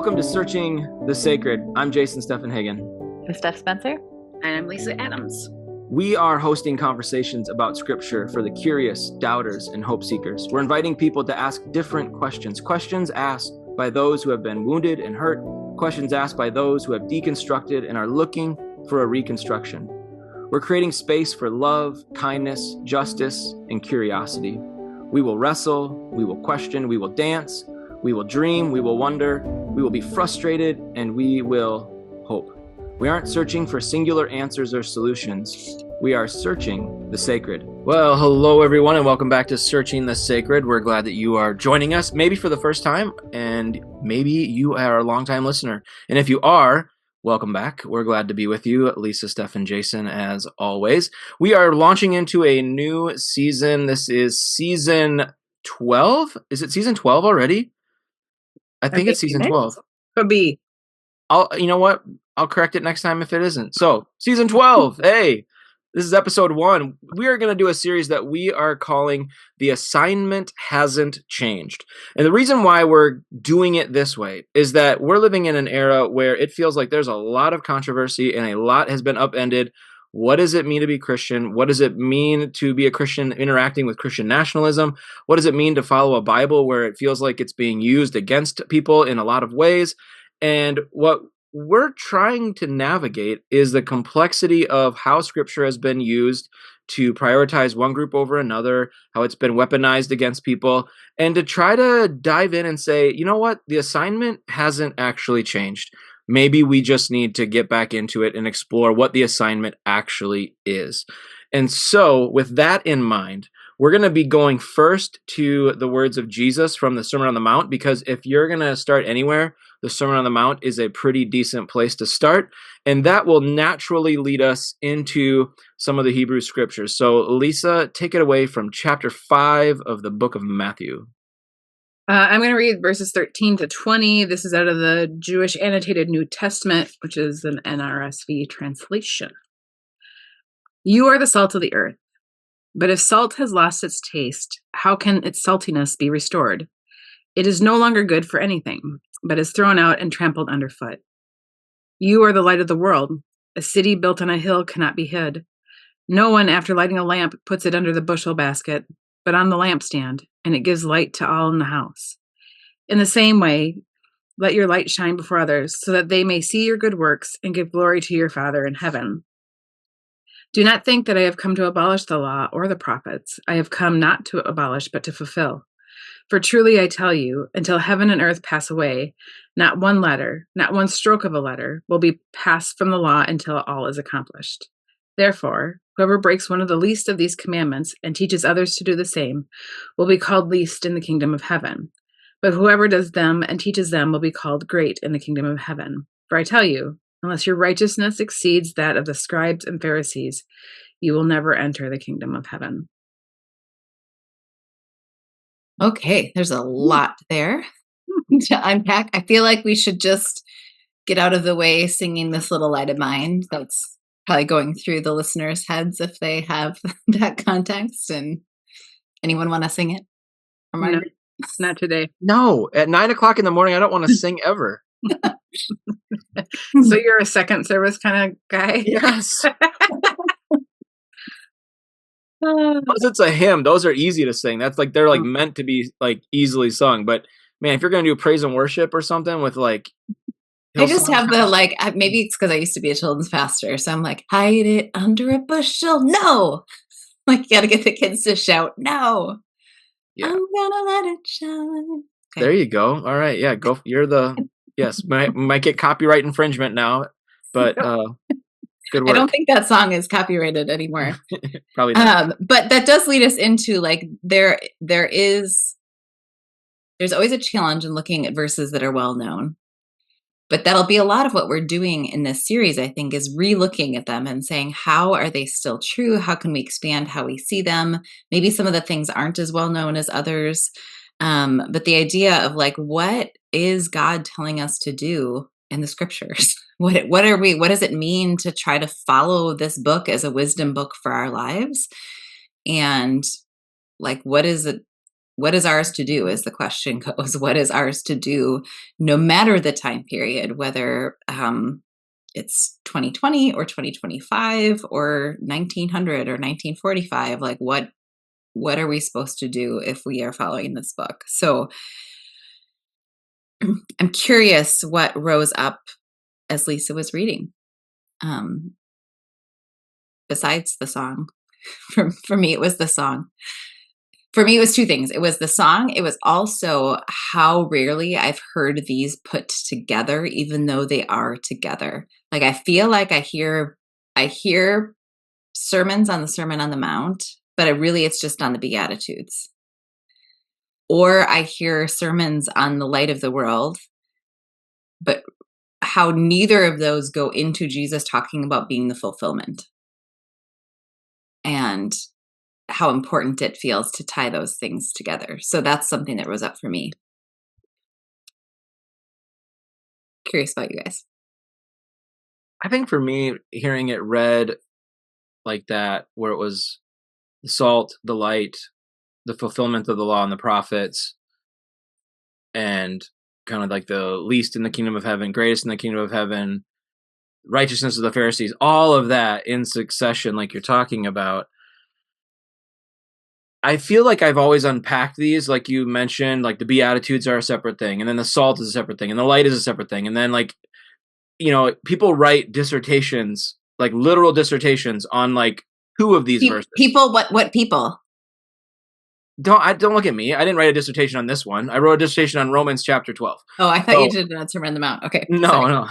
Welcome to Searching the Sacred. I'm Jason Steffenhagen. I'm Steph Spencer. And I'm Lisa Adams. We are hosting conversations about Scripture for the curious, doubters, and hope seekers. We're inviting people to ask different questions. Questions asked by those who have been wounded and hurt. Questions asked by those who have deconstructed and are looking for a reconstruction. We're creating space for love, kindness, justice, and curiosity. We will wrestle, we will question, we will dance, we will dream, we will wonder, we will be frustrated, and we will hope. We aren't searching for singular answers or solutions. We are searching the sacred. Well, hello everyone, and welcome back to Searching the Sacred. We're glad that you are joining us, maybe for the first time, and maybe you are a longtime listener. And if you are, welcome back. We're glad to be with you, Lisa, Steph, and Jason, as always. We are launching into a new season. This is season 12. Is it season 12 already? I think it's season 12. Could be. You know what? I'll correct it next time if it isn't. So, season 12. Hey, this is episode 1. We are going to do a series that we are calling The Assignment Hasn't Changed. And the reason why we're doing it this way is that we're living in an era where it feels like there's a lot of controversy and a lot has been upended. What does it mean to be Christian? What does it mean to be a Christian interacting with Christian nationalism? What does it mean to follow a Bible where it feels like it's being used against people in a lot of ways? And what we're trying to navigate is the complexity of how Scripture has been used to prioritize one group over another, how it's been weaponized against people, and to try to dive in and say, you know what, the assignment hasn't actually changed. Maybe we just need to get back into it and explore what the assignment actually is. And so, with that in mind, we're going to be going first to the words of Jesus from the Sermon on the Mount, because if you're going to start anywhere, the Sermon on the Mount is a pretty decent place to start, and that will naturally lead us into some of the Hebrew Scriptures. So, Lisa, take it away from chapter 5 of the book of Matthew. I'm going to read verses 13 to 20. This is out of the Jewish Annotated New Testament, which is an NRSV translation. You are the salt of the earth. But if salt has lost its taste, how can its saltiness be restored? It is no longer good for anything, but is thrown out and trampled underfoot. You are the light of the world. A city built on a hill cannot be hid. No one, after lighting a lamp, puts it under the bushel basket, but on the lampstand, and it gives light to all in the house. In the same way, let your light shine before others, so that they may see your good works and give glory to your Father in heaven. Do not think that I have come to abolish the law or the prophets. I have come not to abolish, but to fulfill. For truly I tell you, until heaven and earth pass away, not one letter, not one stroke of a letter, will be passed from the law until all is accomplished. Therefore, whoever breaks one of the least of these commandments and teaches others to do the same will be called least in the kingdom of heaven. But whoever does them and teaches them will be called great in the kingdom of heaven. For I tell you, unless your righteousness exceeds that of the scribes and Pharisees, you will never enter the kingdom of heaven. Okay, there's a lot there to unpack. I feel like we should just get out of the way singing This Little Light of Mine. That's probably going through the listeners' heads if they have that context. And anyone want to sing it? No, not today. No, at 9 o'clock in the morning, I don't want to sing ever. So you're a second service kind of guy? Yes. Unless it's a hymn, those are easy to sing. That's like, they're like meant to be like easily sung. But man, if you're going to do praise and worship or something with like, I just have the like, maybe it's because I used to be a children's pastor. So I'm like, hide it under a bushel. No. Like, you got to get the kids to shout, no. Yeah. I'm going to let it shine. Okay. There you go. All right. Yeah. Go. You're the, yes, might get copyright infringement now, but good work. I don't think that song is copyrighted anymore. Probably not. But that does lead us into like, there's always a challenge in looking at verses that are well known. But that'll be a lot of what we're doing in this series, I think, is re-looking at them and saying, how are they still true? How can we expand how we see them? Maybe some of the things aren't as well known as others. But the idea of like, what is God telling us to do in the scriptures? What does it mean to try to follow this book as a wisdom book for our lives? And like, what is it what is ours to do, as the question goes? What is ours to do, no matter the time period, whether it's 2020 or 2025 or 1900 or 1945? Like, what are we supposed to do if we are following this book? So I'm curious what rose up as Lisa was reading, besides the song. For me, it was the song. For me, it was two things. It was the song. It was also how rarely I've heard these put together, even though they are together. Like, I feel like I hear sermons on the Sermon on the Mount, but it's just on the Beatitudes. Or I hear sermons on the light of the world, but how neither of those go into Jesus talking about being the fulfillment. And how important it feels to tie those things together. So that's something that rose up for me. Curious about you guys. I think for me, hearing it read like that, where it was the salt, the light, the fulfillment of the law and the prophets, and kind of like the least in the kingdom of heaven, greatest in the kingdom of heaven, righteousness of the Pharisees, all of that in succession, like you're talking about. I feel like I've always unpacked these, like you mentioned, like the Beatitudes are a separate thing, and then the salt is a separate thing, and the light is a separate thing. And then, like, people write dissertations, like literal dissertations on like 2 of these verses. People, what people? Don't look at me. I didn't write a dissertation on this one. I wrote a dissertation on Romans chapter 12. Oh, I thought you did Sermon on the Mount. Okay. No.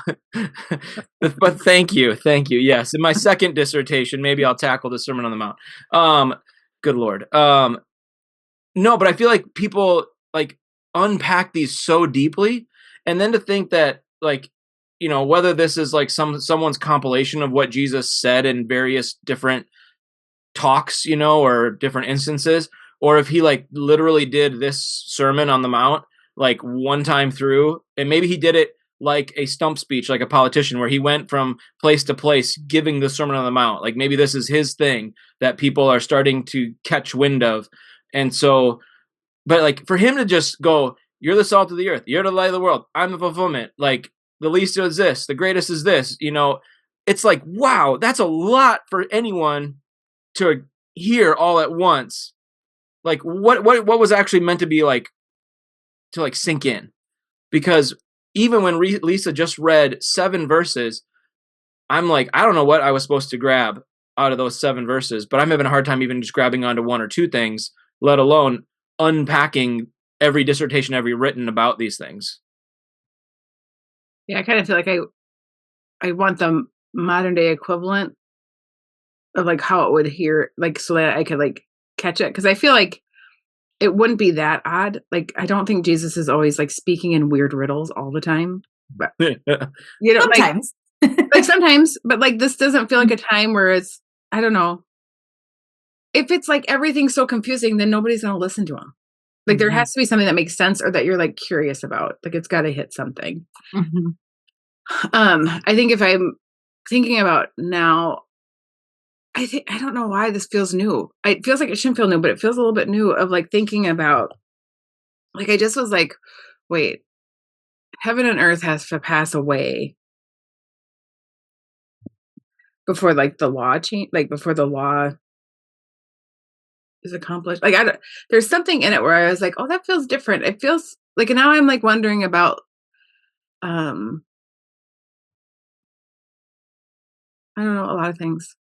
But thank you. Yes. In my second dissertation, maybe I'll tackle the Sermon on the Mount. Good Lord. No, but I feel like people like unpack these so deeply, and then to think that, like, whether this is like someone's compilation of what Jesus said in various different talks, or different instances, or if he like literally did this Sermon on the Mount like one time through, and maybe he did it like a stump speech, like a politician, where he went from place to place giving the Sermon on the Mount. Like, maybe this is his thing that people are starting to catch wind of. And so, but like for him to just go, you're the salt of the earth, you're the light of the world, I'm the fulfillment, like the least is this, the greatest is this, it's like, wow, that's a lot for anyone to hear all at once. Like, what was actually meant to be like, to like sink in? Because even when Lisa just read 7 verses, I'm like, I don't know what I was supposed to grab out of those 7 verses, but I'm having a hard time even just grabbing onto 1 or 2 things, let alone unpacking every dissertation ever written about these things. Yeah, I kind of feel like I want the modern day equivalent of like how it would hear, like, so that I could like catch it. Because I feel like it wouldn't be that odd. Like, I don't think Jesus is always like speaking in weird riddles all the time. But Sometimes. like sometimes, but like this doesn't feel like a time where it's, I don't know. If it's like everything's so confusing, then nobody's going to listen to him. Like, there has to be something that makes sense or that you're like curious about. Like, it's got to hit something. I think if I'm thinking about now, I don't know why this feels new. It feels like it shouldn't feel new, but it feels a little bit new of like thinking about, like, I just was like, wait, heaven and earth has to pass away before like the law change, like before the law is accomplished. Like, there's something in it where I was like, oh, that feels different. It feels like, and now I'm like wondering about, I don't know, a lot of things.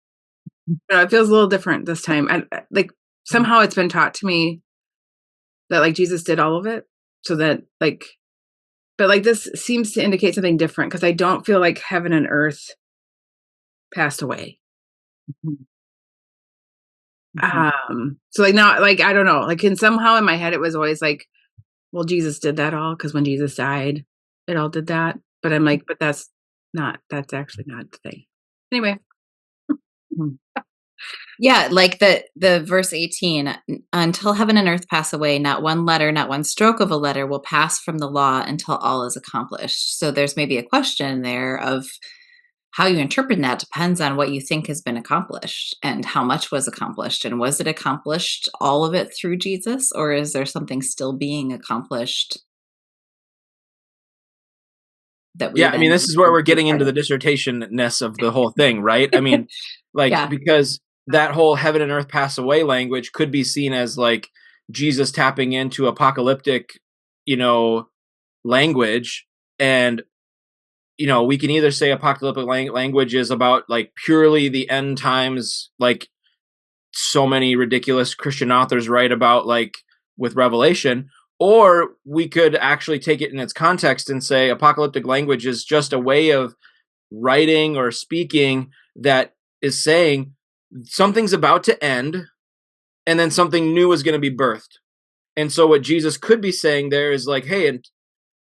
It feels a little different this time. And like somehow it's been taught to me that like Jesus did all of it, so that like, but like this seems to indicate something different, because I don't feel like heaven and earth passed away. So like now, like, I don't know, like somehow in my head it was always like, well, Jesus did that all, because when Jesus died, it all did that. But I'm like, but that's actually not the thing. Anyway. Yeah, like the verse 18, until heaven and earth pass away, not one letter, not one stroke of a letter will pass from the law until all is accomplished. So there's maybe a question there of, how you interpret that depends on what you think has been accomplished and how much was accomplished. And was it accomplished, all of it through Jesus, or is there something still being accomplished that we Yeah, I mean, then this is where we're be getting part into of? the dissertation-ness of the whole thing, right? I mean, like, Yeah. because that whole heaven and earth pass away language could be seen as like Jesus tapping into apocalyptic, you know, language. And, we can either say apocalyptic language is about like purely the end times, like so many ridiculous Christian authors write about, like with Revelation, or we could actually take it in its context and say apocalyptic language is just a way of writing or speaking that is saying something's about to end and then something new is going to be birthed. And so what Jesus could be saying there is like, hey, and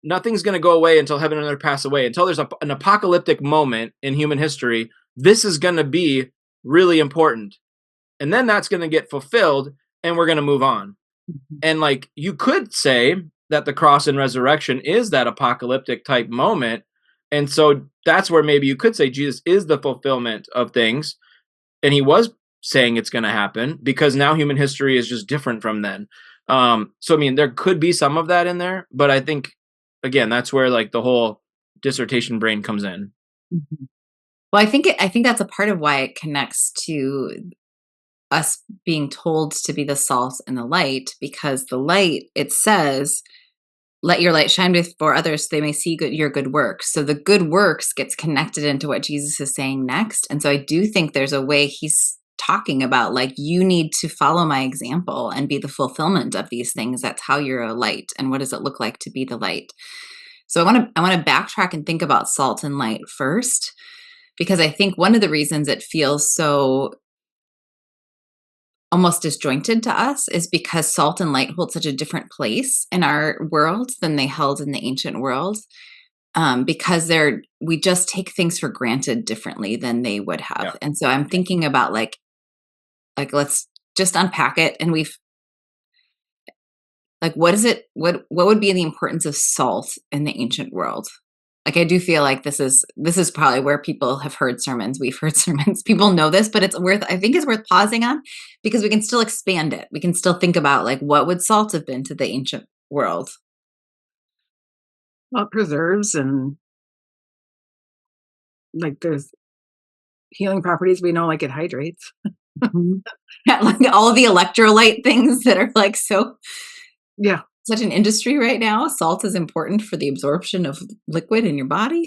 nothing's going to go away until heaven and earth pass away, until there's an apocalyptic moment in human history. This is going to be really important. And then that's going to get fulfilled and we're going to move on. Mhm. And like, you could say that the cross and resurrection is that apocalyptic type moment. And so that's where maybe you could say Jesus is the fulfillment of things. And he was saying it's going to happen because now human history is just different from then. So, I mean, there could be some of that in there, but I think, again, that's where like the whole dissertation brain comes in. Mhm. Well, I think that's a part of why it connects to us being told to be the salt and the light, because the light, it says, let your light shine before others so they may see your good works. So the good works gets connected into what Jesus is saying next. And so I do think there's a way he's talking about, like, you need to follow my example and be the fulfillment of these things. That's how you're a light. And what does it look like to be the light? So I want to backtrack and think about salt and light first, because I think one of the reasons it feels so almost disjointed to us is because salt and light hold such a different place in our world than they held in the ancient world. Because we just take things for granted differently than they would have. Yeah. And so I'm thinking about like let's just unpack it. And what is it? What would be the importance of salt in the ancient world? Like, I do feel like this is probably where people have heard sermons. We've heard sermons. People know this, but I think it's worth pausing on, because we can still expand it. We can still think about, like, what would salt have been to the ancient world? Well, it preserves, and like there's healing properties we know, like it hydrates. Yeah, like all the electrolyte things that are like Yeah. such an industry right now. Salt is important for the absorption of liquid in your body,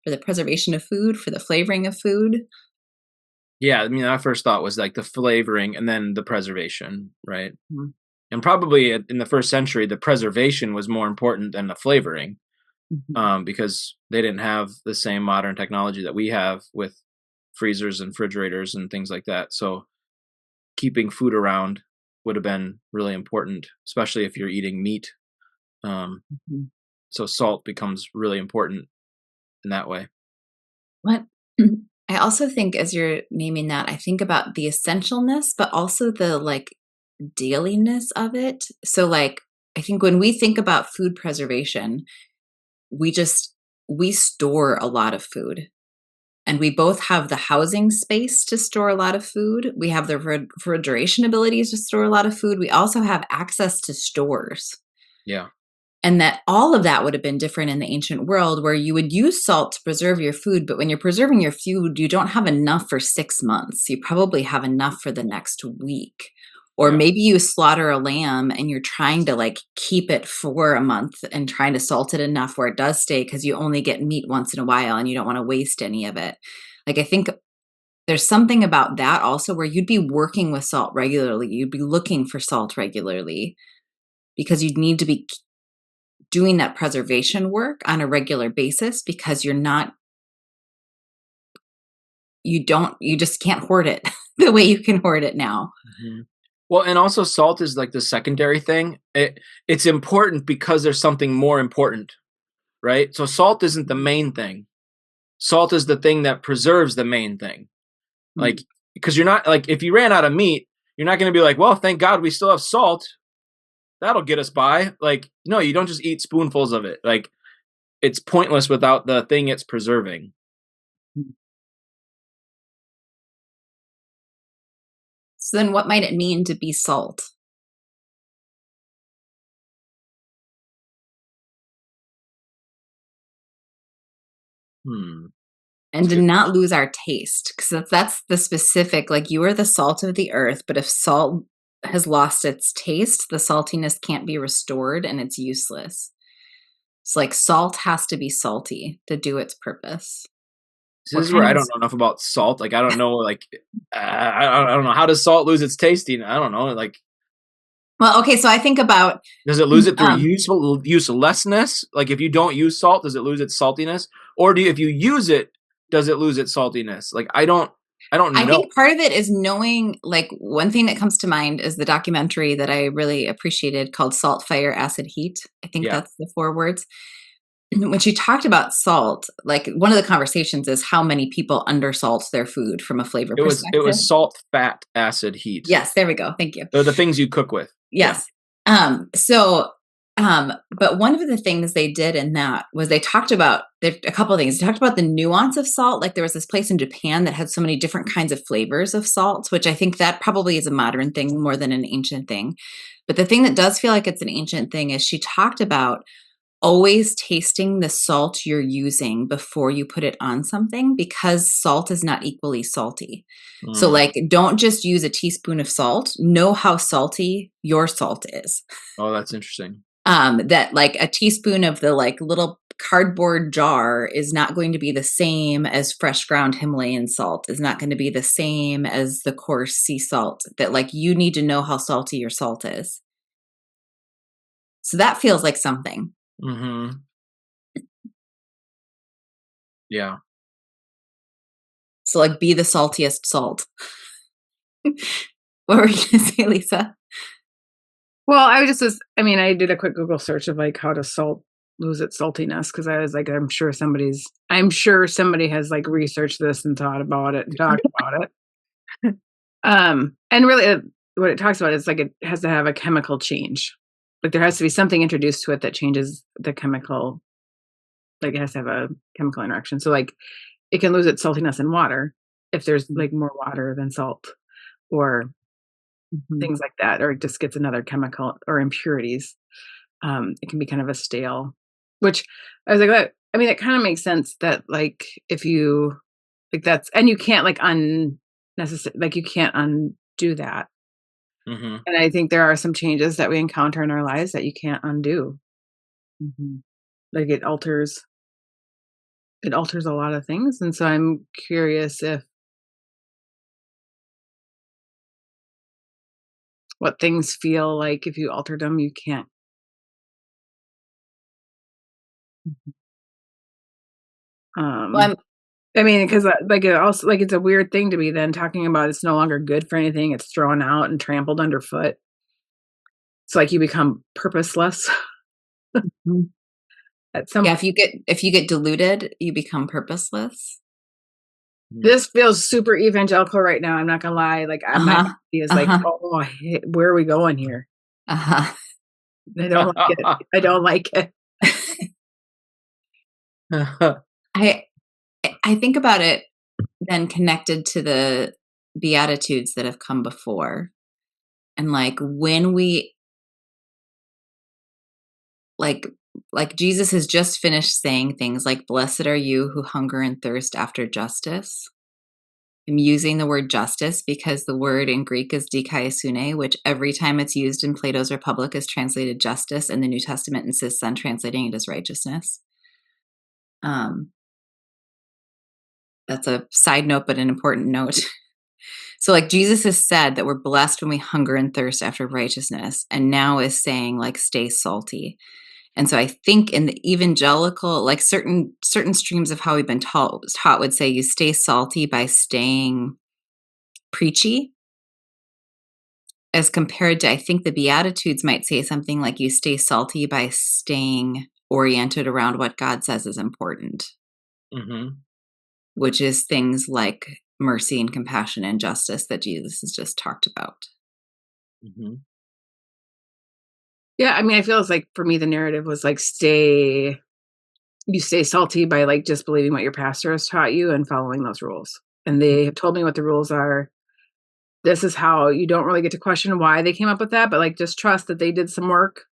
for the preservation of food, for the flavoring of food. Yeah, I mean, our first thought was like the flavoring and then the preservation, right? Mhm. And probably in the first century, the preservation was more important than the flavoring, Mhm. because they didn't have the same modern technology that we have with freezers and refrigerators and things like that. So keeping food around would have been really important, especially if you're eating meat. Um, Mhm. so salt becomes really important in that way. What I also think, as you're naming that, I think about the essentialness, but also the like dailiness of it. So, like, I think when we think about food preservation, we just we store a lot of food. And we both have the housing space to store a lot of food. We have the refrigeration abilities to store a lot of food. We also have access to stores. Yeah. And that all of that would have been different in the ancient world, where you would use salt to preserve your food. But when you're preserving your food, you don't have enough for 6 months. You probably have enough for the next week. Or Yeah. maybe you slaughter a lamb and you're trying to like keep it for a month and trying to salt it enough where it does stay, because you only get meat once in a while and you don't want to waste any of it. Like, I think there's something about that also, where you'd be working with salt regularly. You'd be looking for salt regularly, because you'd need to be doing that preservation work on a regular basis, because you just can't hoard it the way you can hoard it now. Mhm. Well, and also salt is like the secondary thing. It's important because there's something more important, right? So salt isn't the main thing. Salt is the thing that preserves the main thing. Like, Mm. because you're not like, if you ran out of meat, you're not going to be like, well, thank God we still have salt. That'll get us by. Like, no, you don't just eat spoonfuls of it. Like, it's pointless without the thing it's preserving. So then what might it mean to be salt? And to not lose our taste, because that's the specific, like, you are the salt of the earth, but if salt has lost its taste, the saltiness can't be restored and it's useless. It's like salt has to be salty to do its purpose. This is where I don't know enough about salt. Like, I don't know, like, I don't know. How does salt lose its tasting? I don't know. Like, well, okay, so I think about, does it lose it through uselessness? Like, if you don't use salt, does it lose its saltiness? Or if you use it, does it lose its saltiness? Like, I don't know. I think part of it is knowing, like, one thing that comes to mind is the documentary that I really appreciated called Salt, Fire, Acid, Heat. I think that's the 4 words. When she talked about salt, like, one of the conversations is how many people undersalt their food from a flavor perspective. It was salt, fat, acid, heat. Yes, there we go. Thank you. They're the things you cook with. Yes. Yeah. But one of the things they did in that was they talked about a couple of things. They talked about the nuance of salt. Like, there was this place in Japan that had so many different kinds of flavors of salts, which I think that probably is a modern thing more than an ancient thing. But the thing that does feel like it's an ancient thing is she talked about always tasting the salt you're using before you put it on something, because salt is not equally salty. So, like, don't just use a teaspoon of salt. Know how salty your salt is. Oh, that's interesting. That, like, a teaspoon of the, like, little cardboard jar is not going to be the same as fresh ground Himalayan salt, is not going to be the same as the coarse sea salt. That, like, you need to know how salty your salt is. So that feels like something. Yeah. So, like, be the saltiest salt. What were you going to say, Lisa? Well, I did a quick Google search of, like, how does salt lose its saltiness, because I was like, I'm sure somebody has, like, researched this and thought about it and talked about it. And really, what it talks about is, like, it has to have a chemical change. Like, there has to be something introduced to it that changes the chemical. Like, it has to have a chemical interaction. So, like, it can lose its saltiness in water if there's, like, more water than salt, or things like that, or it just gets another chemical or impurities. It can be kind of a stale, which I was like, what? I mean, it kind of makes sense that, like, if you, like, that's, and you can't, like, you can't undo that. And I think there are some changes that we encounter in our lives that you can't undo. Like, it alters a lot of things. And so I'm curious if what things feel like if you altered them, you can't. Well, I mean, because, like, it also, like, it's a weird thing to be then talking about it's no longer good for anything. It's thrown out and trampled underfoot. It's like you become purposeless. At some yeah, if you get diluted, you become purposeless. This feels super evangelical right now. I'm not gonna lie. Like, my idea is like, oh, where are we going here? I don't like it. I don't like it. I think about it then connected to the Beatitudes that have come before. And, like, when we, like Jesus has just finished saying things like, blessed are you who hunger and thirst after justice. I'm using the word justice because the word in Greek is dikaiosune, which every time it's used in Plato's Republic is translated justice, and the New Testament insists on translating it as righteousness. That's a side note, but an important note. So, like, Jesus has said that we're blessed when we hunger and thirst after righteousness, and now is saying, like, stay salty. And so I think in the evangelical, like, certain streams of how we've been taught would say you stay salty by staying preachy, as compared to, I think the Beatitudes might say something like you stay salty by staying oriented around what God says is important, which is things like mercy and compassion and justice that Jesus has just talked about. Yeah, I mean, I feel it's like, for me, the narrative was like, stay you stay salty by like just believing what your pastor has taught you and following those rules. And they have told me what the rules are. This is how you don't really get to question why they came up with that, but like just trust that they did some work.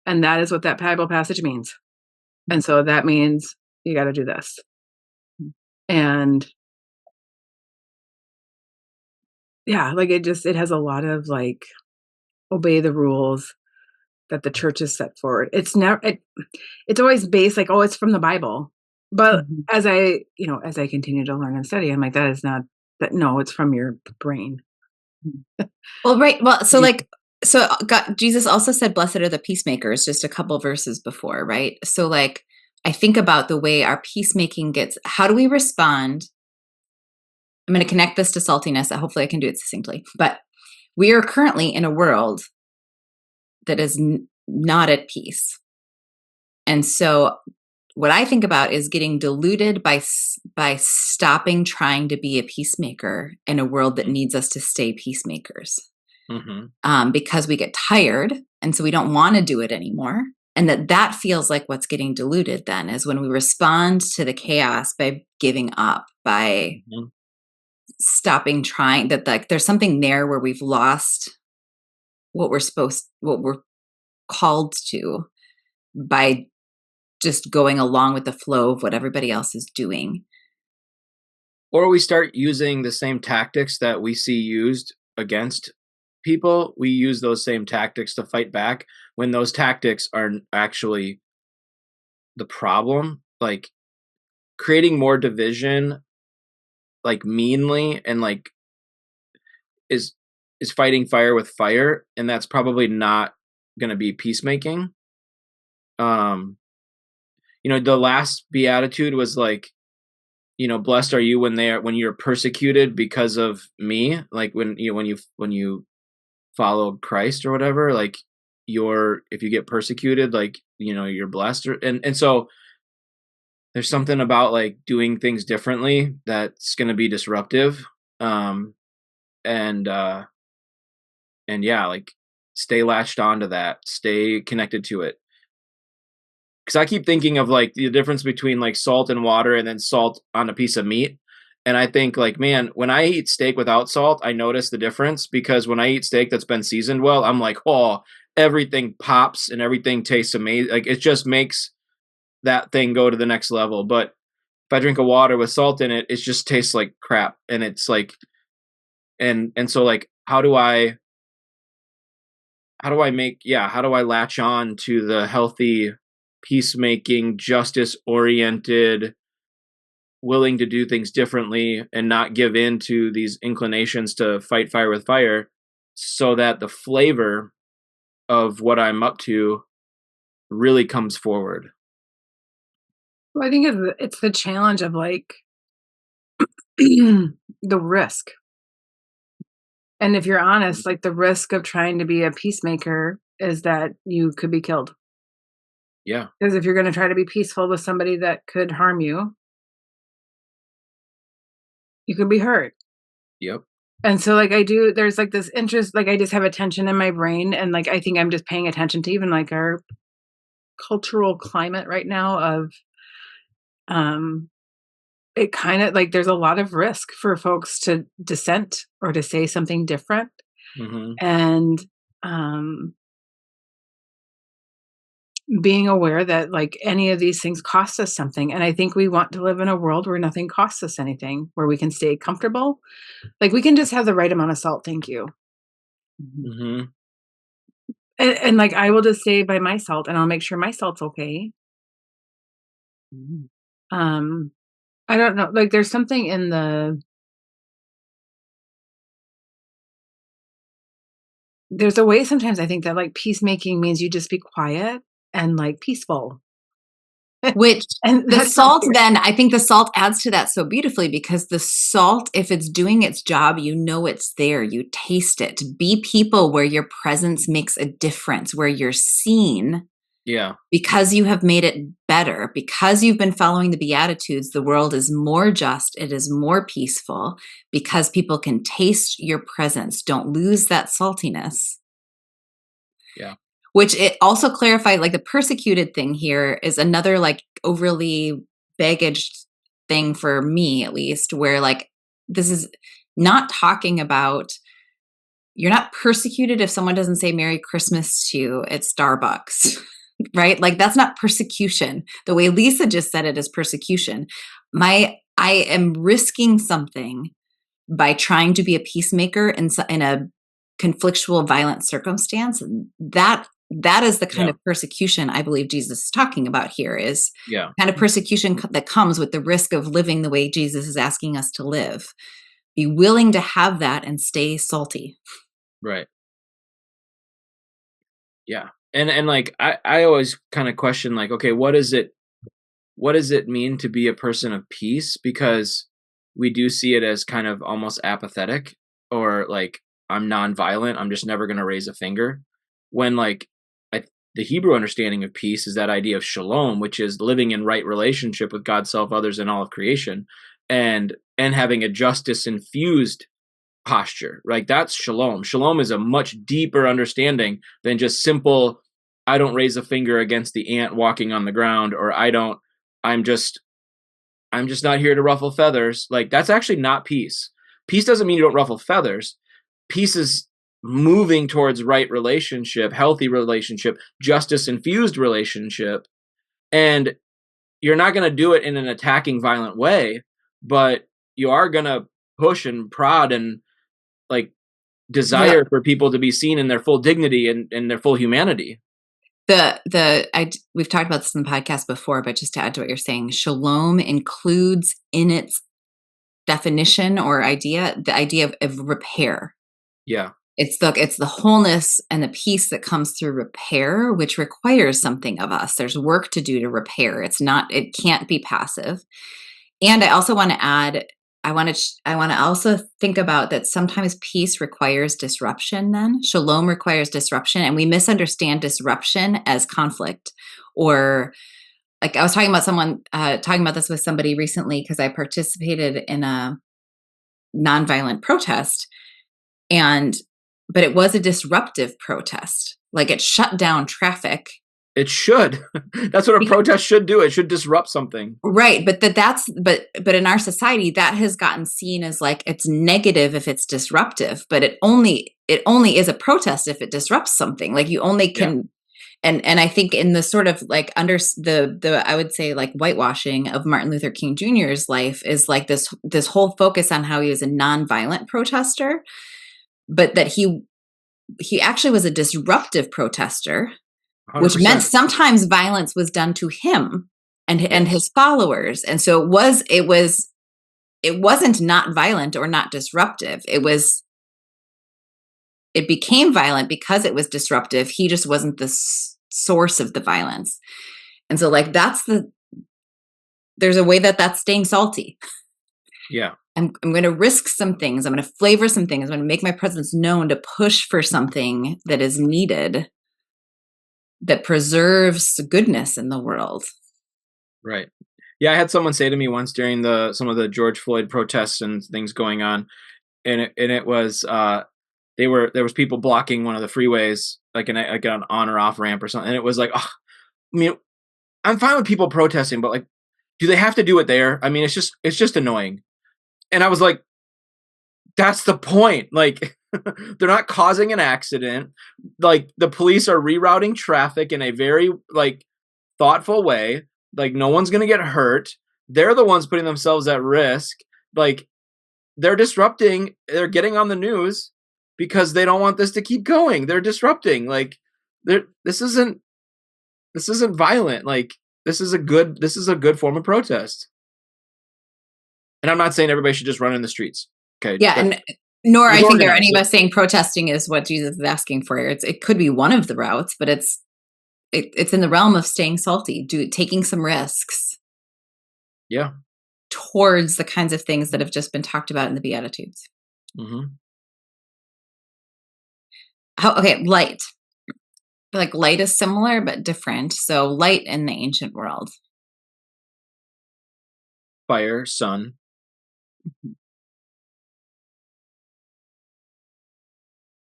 And that is what that Bible passage means. And so that means you got to do this. And yeah, like it has a lot of like obey the rules that the church has set forward. It's always based like, oh, it's from the Bible. But as I continue to learn and study, I'm like, that is not that. No, it's from your brain. Well, right. Well, so God, Jesus also said, blessed are the peacemakers, just a couple verses before, right? So like, I think about the way our peacemaking how do we respond? I'm going to connect this to saltiness. Hopefully I can do it succinctly, but we are currently in a world that is not at peace. And so what I think about is getting diluted by stopping trying to be a peacemaker in a world that needs us to stay peacemakers. Because we get tired, and so we don't want to do it anymore. And that feels like what's getting diluted then is when we respond to the chaos by giving up, by stopping trying, that like there's something there where we've lost what we're called to by just going along with the flow of what everybody else is doing. Or we start using the same tactics that we see used against people. We use those same tactics to fight back when those tactics are actually the problem. Like creating more division, like meanly, and like is fighting fire with fire, and that's probably not going to be peacemaking. The last beatitude was like, blessed are you when you're persecuted because of me. Like when you follow Christ or whatever, like if you get persecuted, like, you're blessed. And so there's something about like doing things differently that's going to be disruptive. And yeah, like stay latched onto that, stay connected to it. Because I keep thinking of like the difference between like salt and water and then salt on a piece of meat. And I think like, man, when I eat steak without salt, I notice the difference, because when I eat steak that's been seasoned well, I'm like, oh, everything pops and everything tastes amazing. Like it just makes that thing go to the next level. But if I drink a water with salt in it, it just tastes like crap. And it's like, and so like, how do I latch on to the healthy, peacemaking, justice-oriented, willing to do things differently and not give in to these inclinations to fight fire with fire, so that the flavor of what I'm up to really comes forward? Well, I think it's the challenge of like the risk. And if you're honest, like the risk of trying to be a peacemaker is that you could be killed. Yeah. Because if you're going to try to be peaceful with somebody that could harm you, you could be hurt. Yep. And so like there's like this interest, like I just have a tension in my brain. And like, I think I'm just paying attention to even like our cultural climate right now of, it kind of like, there's a lot of risk for folks to dissent or to say something different. And, being aware that like any of these things cost us something. And I think we want to live in a world where nothing costs us anything, where we can stay comfortable. Like we can just have the right amount of salt. Thank you. And like, I will just stay by my salt and I'll make sure my salt's okay. I don't know. Like there's something in there's a way sometimes I think that like peacemaking means you just be quiet and like peaceful. Which And the salt, then I think the salt adds to that so beautifully, because the salt, if it's doing its job, it's there, you taste it. Be people where your presence makes a difference, where you're seen. Yeah. Because you have made it better, because you've been following the Beatitudes, the world is more just, it is more peaceful, because people can taste your presence. Don't lose that saltiness. Yeah. Which it also clarified, like the persecuted thing here is another like overly baggaged thing for me, at least, where like this is not talking about, you're not persecuted if someone doesn't say Merry Christmas to you at Starbucks, right? Like that's not persecution. The way Lisa just said it is persecution. I am risking something by trying to be a peacemaker in a conflictual, violent circumstance. That is the kind of persecution I believe Jesus is talking about here, is kind of persecution that comes with the risk of living the way Jesus is asking us to live. Be willing to have that and stay salty. Right. Yeah. And like, I always kind of question, like, okay, what does it mean to be a person of peace? Because we do see it as kind of almost apathetic, or like, I'm nonviolent, I'm just never going to raise a finger. When like, the Hebrew understanding of peace is that idea of shalom, which is living in right relationship with God, self, others, and all of creation, and having a justice infused posture. Right? That's shalom. Shalom is a much deeper understanding than just simple, I don't raise a finger against the ant walking on the ground, or I'm just not here to ruffle feathers. Like, that's actually not peace. Peace doesn't mean you don't ruffle feathers. Peace is moving towards right relationship, healthy relationship, justice infused relationship. And you're not going to do it in an attacking, violent way, but you are going to push and prod and like desire for people to be seen in their full dignity and their full humanity. We've talked about this in the podcast before, but just to add to what you're saying, shalom includes in its definition or idea, the idea of repair. Yeah. It's the wholeness and the peace that comes through repair, which requires something of us. There's work to do to repair. It can't be passive. And I also want to add, I want to also think about that sometimes peace requires disruption. Then shalom requires disruption, and we misunderstand disruption as conflict. Or like I was talking about this with somebody recently, because I participated in a nonviolent protest, but it was a disruptive protest. Like it shut down traffic. It should. That's what a protest should do. It should disrupt something. Right. But but in our society, that has gotten seen as like, it's negative if it's disruptive, but it only is a protest if it disrupts something. Like you only can, and I think in the sort of like under the I would say like whitewashing of Martin Luther King Jr.'s life is like this whole focus on how he was a nonviolent protester, but that he actually was a disruptive protester, 100%. Which meant sometimes violence was done to him and his followers. And so it wasn't not violent or not disruptive. It became violent because it was disruptive. He just wasn't the source of the violence. And so like there's a way that's staying salty. Yeah. I'm going to risk some things. I'm going to flavor some things. I'm going to make my presence known to push for something that is needed, that preserves goodness in the world. Right. Yeah, I had someone say to me once during some of the George Floyd protests and things going on, and it was there was people blocking one of the freeways, like an on or off ramp or something, and it was like, oh, I mean, I'm fine with people protesting, but like, do they have to do it there? I mean, it's just annoying. And I was like, that's the point. Like, they're not causing an accident. Like, the police are rerouting traffic in a very like thoughtful way. Like, no one's going to get hurt. They're the ones putting themselves at risk. Like, they're disrupting. They're getting on the news because they don't want this to keep going. They're disrupting. Like, this isn't violent. Like, this is a good form of protest. And I'm not saying everybody should just run in the streets. Okay. Yeah. And nor I think there are any of us saying protesting is what Jesus is asking for. It could be one of the routes, but it's in the realm of staying salty, taking some risks. Yeah. Towards the kinds of things that have just been talked about in the Beatitudes. Mm-hmm. Light. Like light is similar but different. So light in the ancient world. Fire, sun.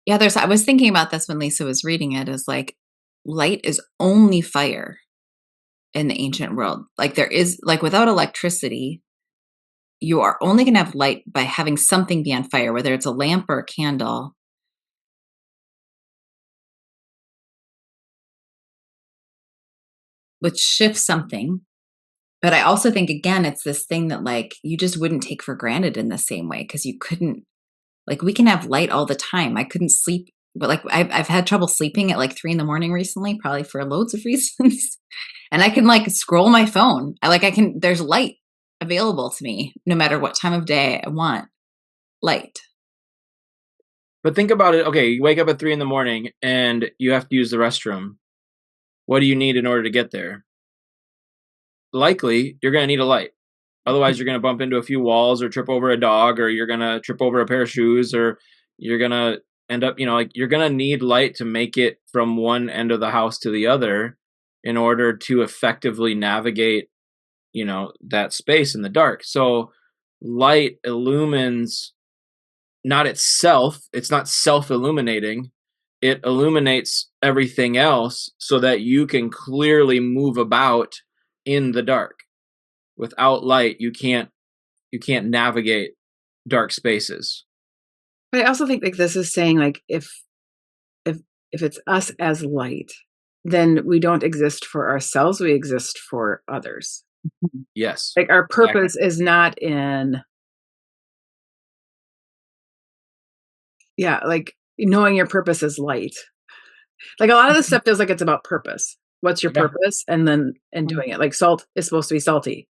Yeah, I was thinking about this when Lisa was reading it, is like, light is only fire in the ancient world. Like there is, like without electricity, you are only going to have light by having something be on fire, whether it's a lamp or a candle. Which shifts something. But I also think, again, it's this thing that like you just wouldn't take for granted in the same way, because you couldn't, like we can have light all the time. I couldn't sleep, but like I've had trouble sleeping at like 3 a.m. recently, probably for loads of reasons. And I can like scroll my phone. There's light available to me no matter what time of day I want light. But think about it. Okay, you wake up at 3 a.m. and you have to use the restroom. What do you need in order to get there? Likely, you're going to need a light. Otherwise, you're going to bump into a few walls or trip over a dog, or you're going to trip over a pair of shoes, or you're going to end up, like you're going to need light to make it from one end of the house to the other in order to effectively navigate, that space in the dark. So light illumines not itself. It's not self-illuminating. It illuminates everything else so that you can clearly move about in the dark. Without light, you can't navigate dark spaces. But I also think like this is saying like if it's us as light, then we don't exist for ourselves, we exist for others. Yes. Like our purpose is not in like knowing your purpose is light. Like a lot of this stuff feels like it's about purpose. What's your purpose? And doing it. Like salt is supposed to be salty.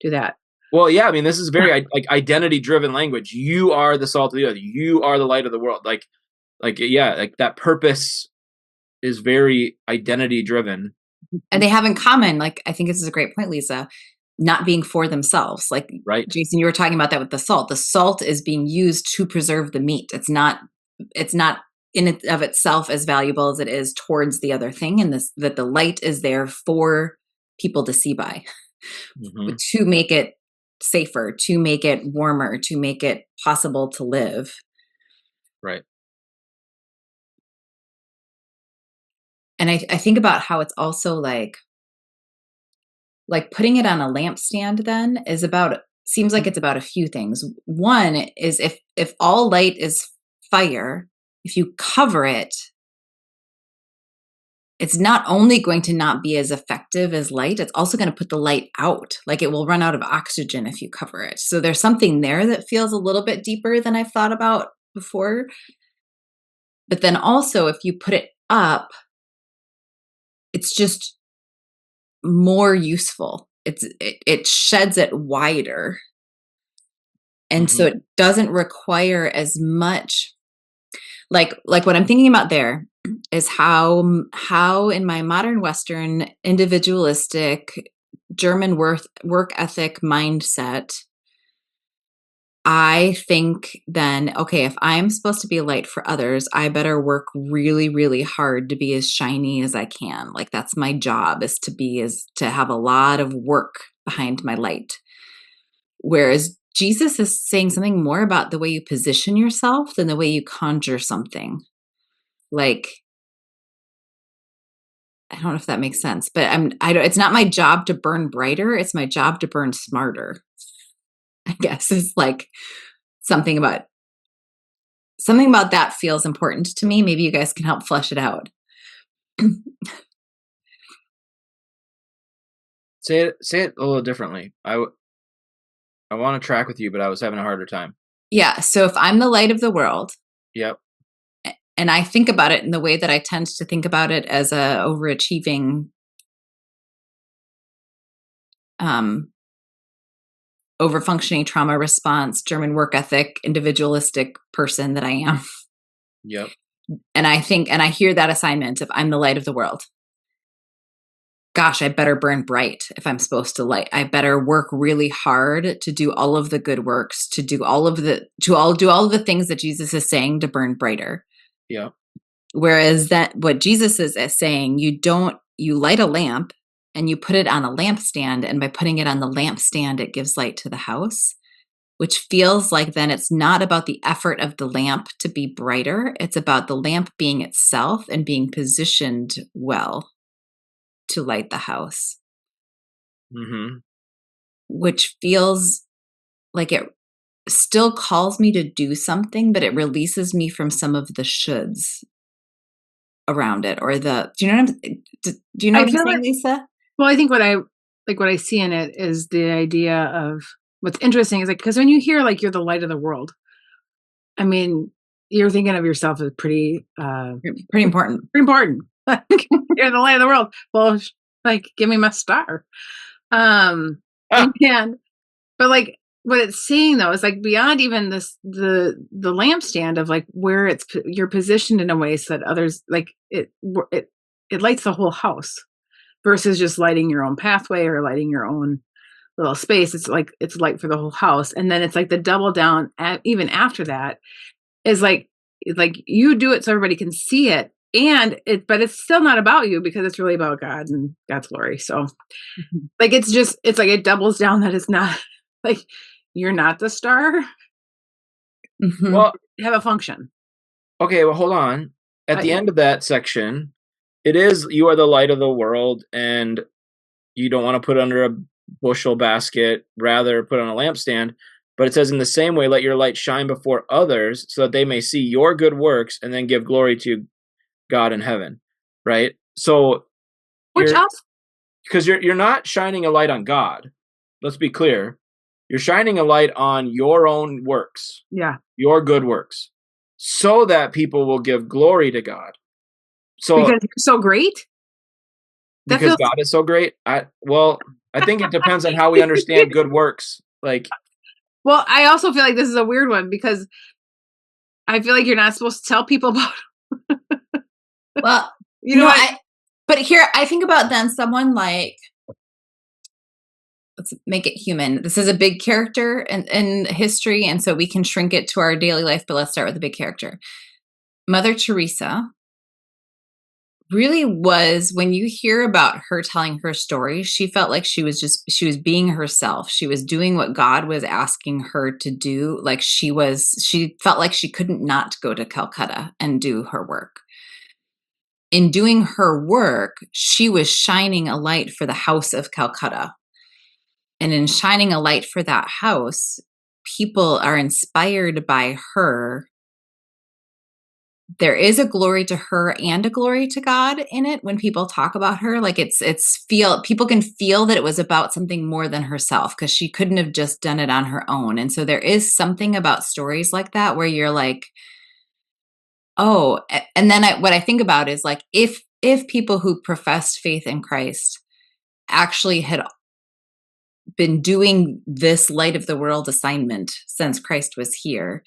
Do that. Well, yeah, I mean, this is very like identity-driven language. You are the salt of the earth. You are the light of the world. Like that purpose is very identity-driven. And they have in common, like, I think this is a great point, Lisa, not being for themselves. Like, right. Jason, you were talking about that with the salt. The salt is being used to preserve the meat. It's not in it of itself as valuable as it is towards the other thing. And that the light is there for people to see by, to make it safer, to make it warmer, to make it possible to live. Right. And I think about how it's also like putting it on a lampstand then seems like it's about a few things. One is if all light is fire, if you cover it, it's not only going to not be as effective as light, it's also going to put the light out. Like it will run out of oxygen if you cover it. So there's something there that feels a little bit deeper than I've thought about before. But then also if you put it up, it's just more useful. It sheds it wider. And so it doesn't require as much. Like what I'm thinking about there is how in my modern Western individualistic German work ethic mindset, I think then, okay, if I'm supposed to be a light for others, I better work really, really hard to be as shiny as I can. Like that's my job, is to have a lot of work behind my light. Whereas Jesus is saying something more about the way you position yourself than the way you conjure something. Like, I don't know if that makes sense, but it's not my job to burn brighter. It's my job to burn smarter, I guess, is like something about that feels important to me. Maybe you guys can help flesh it out. Say it a little differently. I want to track with you, but I was having a harder time. Yeah. So if I'm the light of the world. Yep. And I think about it in the way that I tend to think about it as a overachieving, overfunctioning trauma response, German work ethic, individualistic person that I am. Yep. And I hear that assignment, if I'm the light of the world. Gosh, I better burn bright if I'm supposed to light. I better work really hard to do all of the good works, to do all of the things that Jesus is saying to burn brighter. Yeah. Whereas what Jesus is saying, you light a lamp and you put it on a lampstand, and by putting it on the lampstand, it gives light to the house. which feels like then it's not about the effort of the lamp to be brighter. It's about the lamp being itself and being positioned well to light the house, Mm-hmm. which feels like it still calls me to do something, but it releases me from some of the shoulds around it, or do you know do you know I what I'm feel saying, like, Lisa? well, I think what I see in it is the idea of what's interesting is like, because when you hear like you're the light of the world, I mean, you're thinking of yourself as pretty Pretty important. important. You're the light of the world. Well, like, give me my star. And but like what it's saying though is like beyond even this the lampstand of like where you're positioned in a way so that others like it lights the whole house versus just lighting your own pathway or lighting your own little space. It's like it's light for the whole house, and then it's like the double down even after that is like you do it so everybody can see it, but it's still not about you because it's really about God and God's glory. So like it's like it doubles down that it's not like you're not the star. Mhm. Well, Have a function. okay, well, hold on. At the Yeah. end of that section, it is you are the light of the world, and you don't want to put under a bushel basket, rather put on a lampstand. But it says, in the same way, let your light shine before others so that they may see your good works and then give glory to God in heaven. Right? So Which else? because you're not shining a light on God. Let's be clear. You're shining a light on your own works, Yeah. your good works, so that people will give glory to God. So Because you're so great. That because feels God is so great. I think it depends on how we understand good works. Like, well, I also feel like this is a weird one because I feel like you're not supposed to tell people about Well, you know no, what? but here I think about then someone like, let's make it human. This is a big character in history, and so we can shrink it to our daily life, but let's start with a big character. Mother Teresa really was, when you hear about her telling her story, she felt like she was being herself. She was doing what God was asking her to do. Like she felt like she couldn't not go to Calcutta and do her work. In doing her work, she was shining a light for the house of Calcutta. And in shining a light for that house, people are inspired by her. There is a glory to her and a glory to God in it when people talk about her. Like people can feel that it was about something more than herself because she couldn't have just done it on her own. And so there is something about stories like that where you're like, oh, and then what I think about is like, if people who professed faith in Christ actually had been doing this light of the world assignment since Christ was here,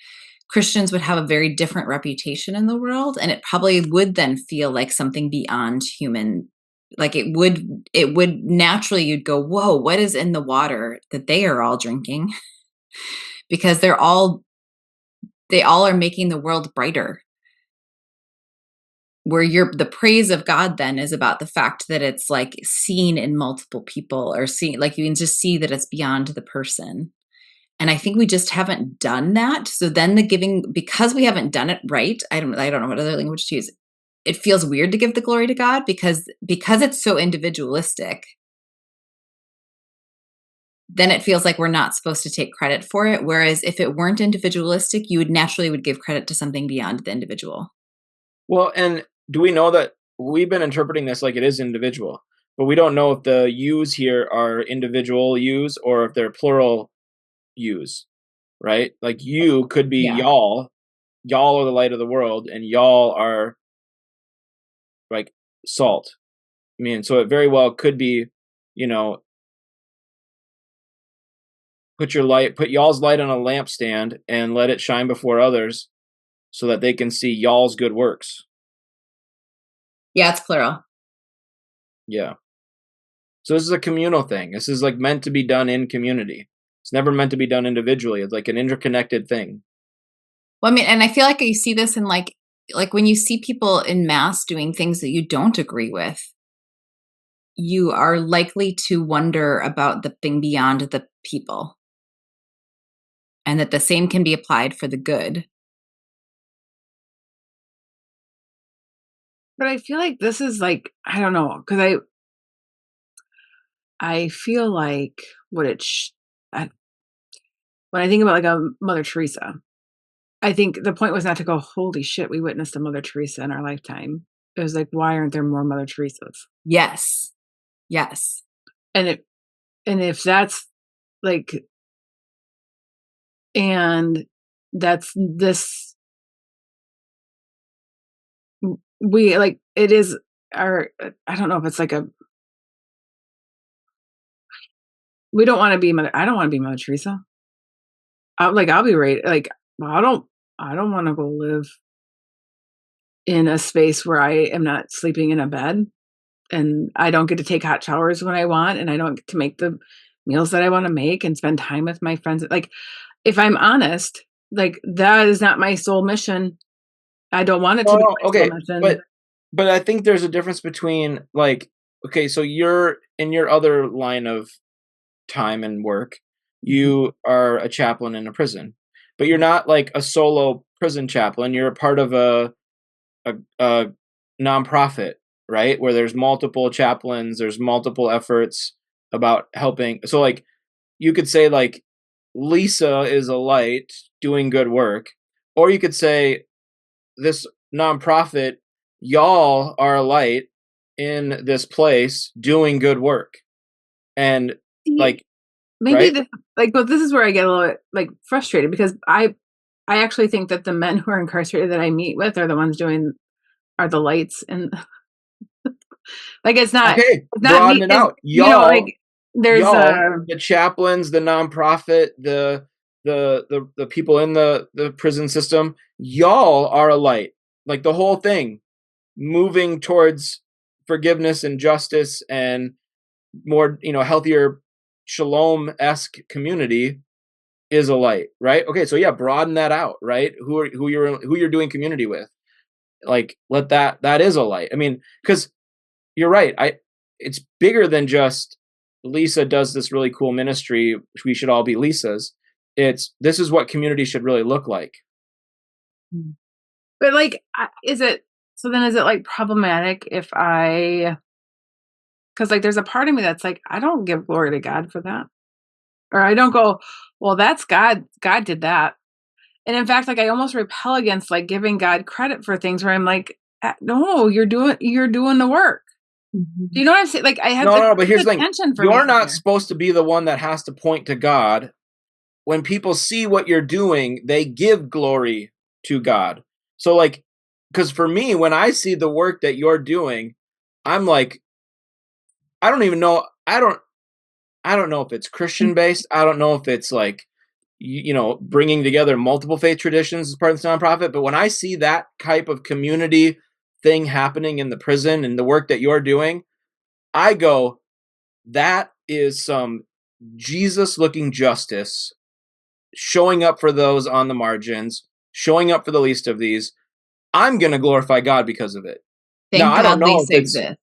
Christians would have a very different reputation in the world, and it probably would then feel like something beyond human. Like it would naturally, you'd go, whoa, what is in the water that they are all drinking? Because they all are making the world brighter. Where the praise of God then is about the fact that it's like seen in multiple people, or seen, like you can just see that it's beyond the person. And I think we just haven't done that. So then the giving, because we haven't done it right, I don't know what other language to use. It feels weird to give the glory to God because it's so individualistic. Then it feels like we're not supposed to take credit for it. Whereas if it weren't individualistic, you would naturally give credit to something beyond the individual. well, and do we know that we've been interpreting this like it is individual, but we don't know if the yous here are individual yous or if they're plural yous, right? Like you could be Yeah. y'all. Y'all are the light of the world, and y'all are like salt. I mean, so it very well could be, you know, put y'all's light on a lampstand and let it shine before others so that they can see y'all's good works. Yeah, it's plural. Yeah. So this is a communal thing. This is like meant to be done in community. It's never meant to be done individually. It's like an interconnected thing. Well, I mean, and I feel like you see this in like when you see people in mass doing things that you don't agree with, you are likely to wonder about the thing beyond the people. and that the same can be applied for the good. But I feel like this is like, I don't know, because I feel like when I think about like a Mother Teresa, I think the point was not to go, holy shit, we witnessed a Mother Teresa in our lifetime. It was like, why aren't there more Mother Teresas? Yes. Yes. And if that's like, and that's this, we like, it is our, I don't know if it's like we don't want to be I don't want to be Mother Teresa. I'll be right. Like, I don't want to go live in a space where I am not sleeping in a bed, and I don't get to take hot showers when I want, and I don't get to make the meals that I want to make and spend time with my friends. Like, if I'm honest, like that is not my soul mission. I don't want it to be my okay, soul mission. but I think there's a difference between like, okay, so you're in your other line of time and work, you are a chaplain in a prison, but you're not like a solo prison chaplain. You're a part of a nonprofit, right? Where there's multiple chaplains, there's multiple efforts about helping. So like you could say like Lisa is a light doing good work, or you could say this nonprofit, y'all are a light in this place doing good work. And like maybe right? but this is where I get a little bit like frustrated, because I actually think that the men who are incarcerated that I meet with are the ones are the lights, and like it's not broaden me. it out. Like there's the chaplains, the nonprofit, the people in the prison system, y'all are a light. Like the whole thing moving towards forgiveness and justice and more, healthier shalom-esque community is a light, right? Okay, so yeah, broaden that out, right? Who you're doing community with. Like let that is a light. I mean, because you're right. It's bigger than just Lisa does this really cool ministry. We should all be Lisas. This is what community should really look like. But like, is it like problematic if because like there's a part of me that's like, I don't give glory to God for that. Or I don't go, well, that's God. God did that. And in fact, like I almost repel against like giving God credit for things where I'm like, no, you're doing the work. Mm-hmm. Do you know what I'm saying? Like I have no, but here's the thing. You're not here. supposed to be the one that has to point to God. When people see what you're doing, they give glory to God. So like, because for me, when I see the work that you're doing, I'm like, I don't even know. I don't know if it's Christian based. I don't know if it's like, bringing together multiple faith traditions as part of this nonprofit. But when I see that type of community thing happening in the prison and the work that you're doing, I go, that is some Jesus looking justice, showing up for those on the margins, showing up for the least of these. I'm going to glorify God because of it. Thank God I don't know Lisa if it's, exists.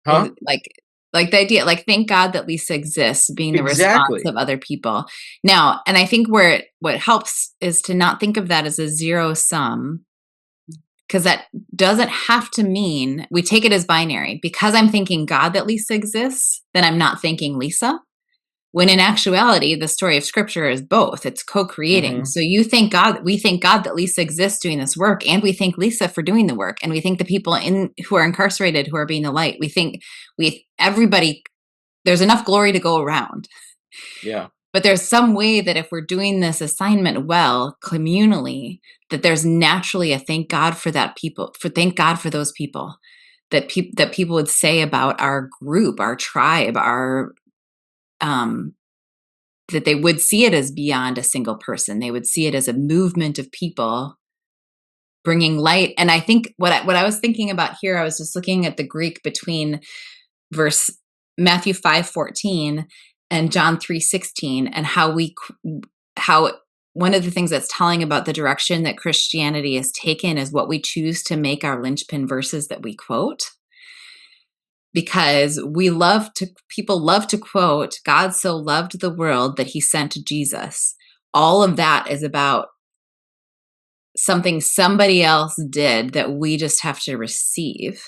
huh? Like the idea, like thank God that Lisa exists, being the Exactly. response of other people. Now, and I think what helps is to not think of that as a zero sum, because that doesn't have to mean we take it as binary. Because I'm thanking God that Lisa exists, then I'm not thanking Lisa. When in actuality, the story of scripture is both. It's co-creating. Mm-hmm. So we thank God that Lisa exists doing this work, and we thank Lisa for doing the work, and we thank the people who are incarcerated who are being the light. We think everybody, there's enough glory to go around. Yeah. But there's some way that if we're doing this assignment well, communally, that there's naturally a thank God for thank God for those people, that people would say about our group, our tribe, our that they would see it as beyond a single person. They would see it as a movement of people bringing light. And I think what I was thinking about here, I was just looking at the Greek between Matthew 5:14 and John 3:16, and how one of the things that's telling about the direction that Christianity has taken is what we choose to make our linchpin verses that we quote. Because people love to quote, God so loved the world that he sent Jesus. all of that is about something somebody else did that we just have to receive,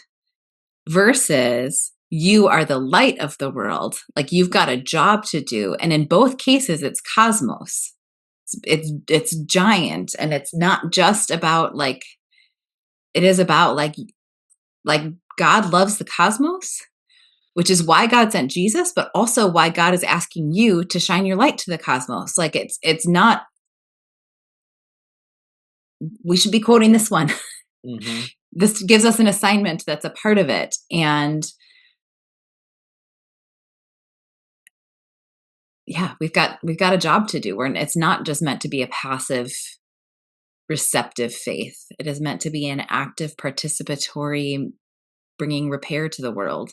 versus you are the light of the world. Like, you've got a job to do. And in both cases, it's cosmos. It's giant. And it's not just about like, it is about like God loves the cosmos, which is why God sent Jesus, but also why God is asking you to shine your light to the cosmos. Like, it's not, we should be quoting this one. Mm-hmm. This gives us an assignment that's a part of it. And yeah, we've got a job to do. It's not just meant to be a passive, receptive faith. It is meant to be an active, participatory, bringing repair to the world.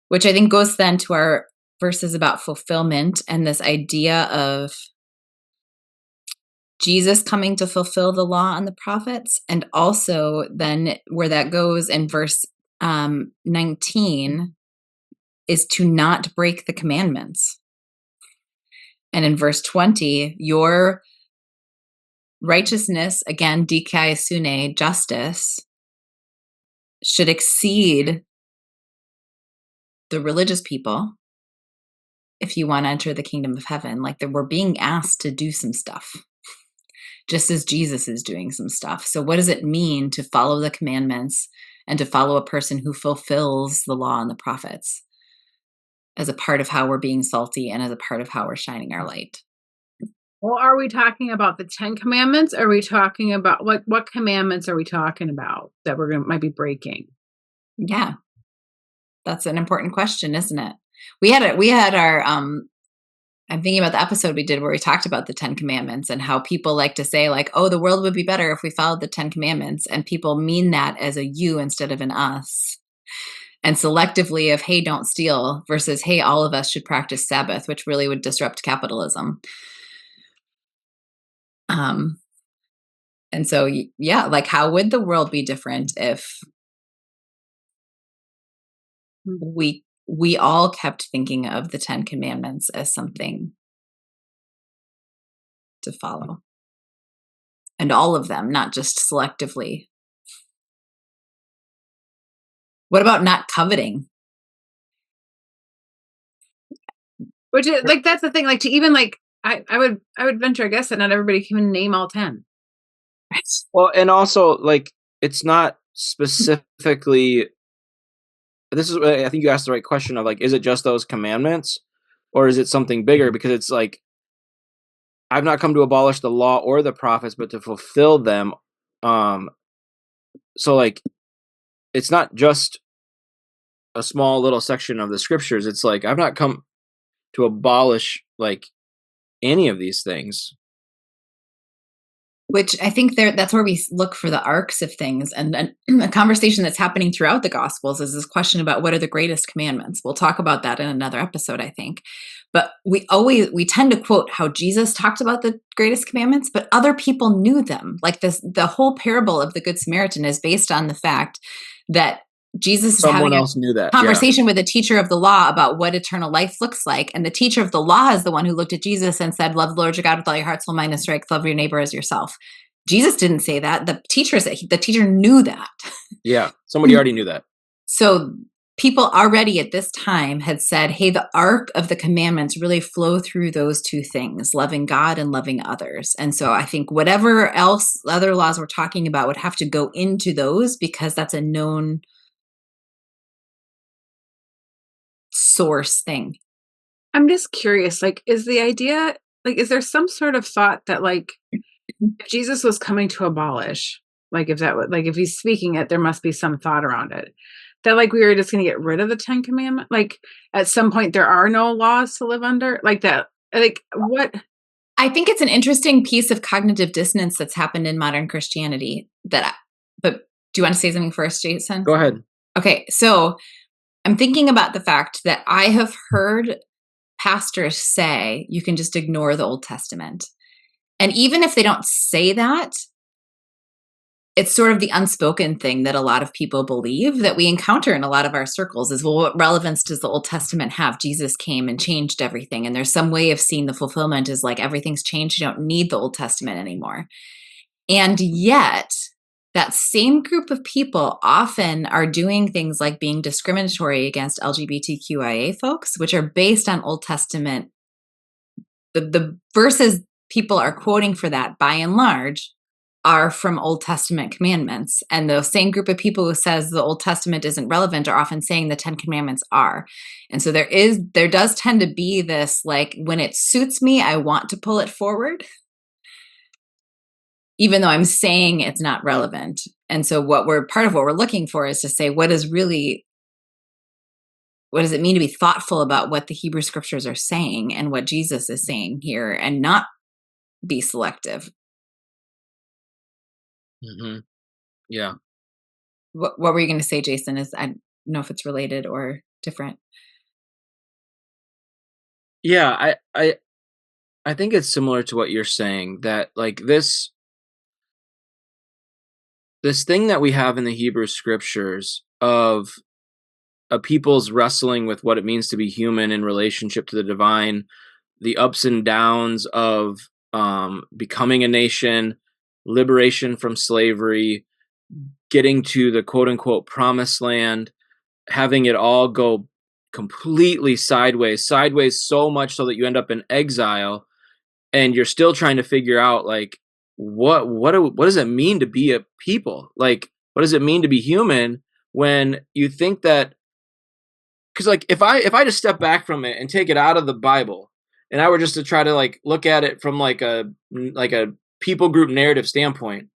Which I think goes then to our verses about fulfillment and this idea of Jesus coming to fulfill the law and the prophets. And also then where that goes in verse 19 is to not break the commandments. And in verse 20, your righteousness, again, dikaiosune, justice, should exceed the religious people if you want to enter the kingdom of heaven. Like, that we're being asked to do some stuff, just as Jesus is doing some stuff. So what does it mean to follow the commandments and to follow a person who fulfills the law and the prophets as a part of how we're being salty and as a part of how we're shining our light? Well, are we talking about the 10 commandments? Are we talking about what commandments are we talking about that might be breaking? Yeah. That's an important question, isn't it? We had our I'm thinking about the episode we did where we talked about the 10 commandments and how people like to say like, oh, the world would be better if we followed the 10 commandments. And people mean that as a you instead of an us. And selectively of, hey, don't steal, versus, hey, all of us should practice Sabbath, which really would disrupt capitalism. And so, yeah, like, how would the world be different if we all kept thinking of the 10 commandments as something to follow, and all of them, not just selectively? What about not coveting? Which is like, that's the thing, like, to even like, I would venture a guess that not everybody can name all 10. Well, and also, like, it's not specifically, this is, I think you asked the right question of like, is it just those commandments or is it something bigger? Because it's like, I've not come to abolish the law or the prophets, but to fulfill them. So like, it's not just a small little section of the scriptures. It's like, I've not come to abolish like any of these things. Which I think that's where we look for the arcs of things. And a conversation that's happening throughout the Gospels is this question about what are the greatest commandments. We'll talk about that in another episode, I think. But we tend to quote how Jesus talked about the greatest commandments, but other people knew them. Like the whole parable of the Good Samaritan is based on the fact that Jesus is Someone having else knew that conversation with a teacher of the law about what eternal life looks like. And the teacher of the law is the one who looked at Jesus and said, love the Lord your God with all your heart, soul, mind, and strength. Love your neighbor as yourself. Jesus didn't say that. The teacher knew that. Yeah. Somebody already knew that. So people already at this time had said, hey, the arc of the commandments really flow through those two things, loving God and loving others. And so I think whatever else other laws we're talking about would have to go into those, because that's a known source thing. I'm just curious, like, is the idea, like, is there some sort of thought that like, if Jesus was coming to abolish, like, if he's speaking it, there must be some thought around it that like we were just going to get rid of the 10 commandments? Like, at some point there are no laws to live under, like that. Like, what? I think it's an interesting piece of cognitive dissonance that's happened in modern Christianity. But do you want to say something first, Jason? Go ahead. Okay, so I'm thinking about the fact that I have heard pastors say you can just ignore the Old Testament. And even if they don't say that, it's sort of the unspoken thing that a lot of people believe that we encounter in a lot of our circles is, well, what relevance does the Old Testament have? Jesus came and changed everything. And there's some way of seeing the fulfillment is like everything's changed. You don't need the Old Testament anymore. And yet that same group of people often are doing things like being discriminatory against LGBTQIA folks, which are based on Old Testament. The verses people are quoting for that, by and large, are from Old Testament commandments. And the same group of people who says the Old Testament isn't relevant are often saying the 10 commandments are. And so there does tend to be this, like, when it suits me, I want to pull it forward, even though I'm saying it's not relevant. And so part of what we're looking for is to say, what does it mean to be thoughtful about what the Hebrew scriptures are saying and what Jesus is saying here, and not be selective. Mm-hmm. Yeah. What were you going to say, Jason? I don't know if it's related or different. Yeah, I think it's similar to what you're saying, that like this thing that we have in the Hebrew scriptures of a people's wrestling with what it means to be human in relationship to the divine, the ups and downs of becoming a nation, liberation from slavery, getting to the quote unquote promised land, having it all go completely sideways so much so that you end up in exile, and you're still trying to figure out like what does it mean to be a people? Like, what does it mean to be human when you think that? Because like if I just step back from it and take it out of the Bible, and I were just to try to like look at it from like a people group narrative standpoint,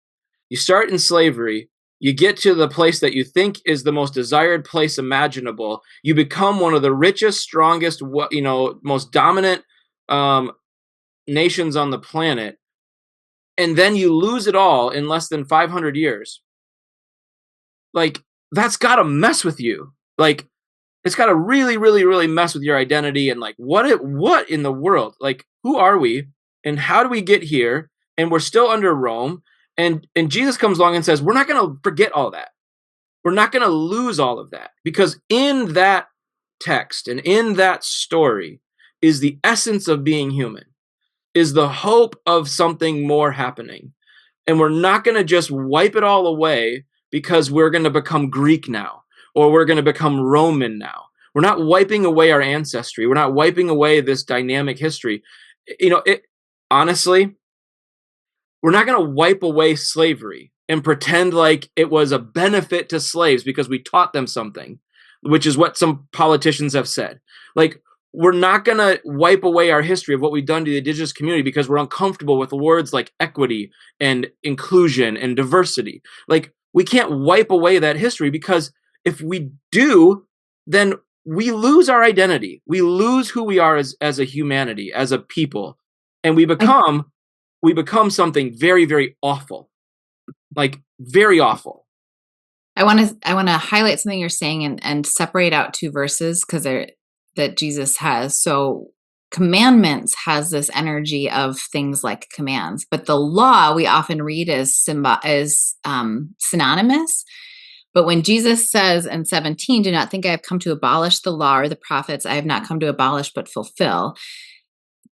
you start in slavery, you get to the place that you think is the most desired place imaginable, you become one of the richest, strongest, most dominant nations on the planet, and then you lose it all in less than 500 years. Like, that's got to mess with you. Like, it's got to really, really, really mess with your identity, and like, what in the world? Like, who are we, and how do we get here? And we're still under Rome. And Jesus comes along and says, we're not going to forget all that. We're not going to lose all of that, because in that text and in that story is the essence of being human, is the hope of something more happening. And we're not going to just wipe it all away because we're going to become Greek now, or we're going to become Roman now. We're not wiping away our ancestry. We're not wiping away this dynamic history. Honestly, we're not going to wipe away slavery and pretend like it was a benefit to slaves because we taught them something, which is what some politicians have said. Like, we're not going to wipe away our history of what we've done to the indigenous community because we're uncomfortable with words like equity and inclusion and diversity. Like, we can't wipe away that history, because if we do, then we lose our identity. We lose who we are as a humanity, as a people, and we become something very, very awful, like very awful. I want to highlight something you're saying and separate out two verses that Jesus has. So commandments has this energy of things like commands, but the law we often read as synonymous. But when Jesus says in 17, do not think I have come to abolish the law or the prophets, I have not come to abolish but fulfill,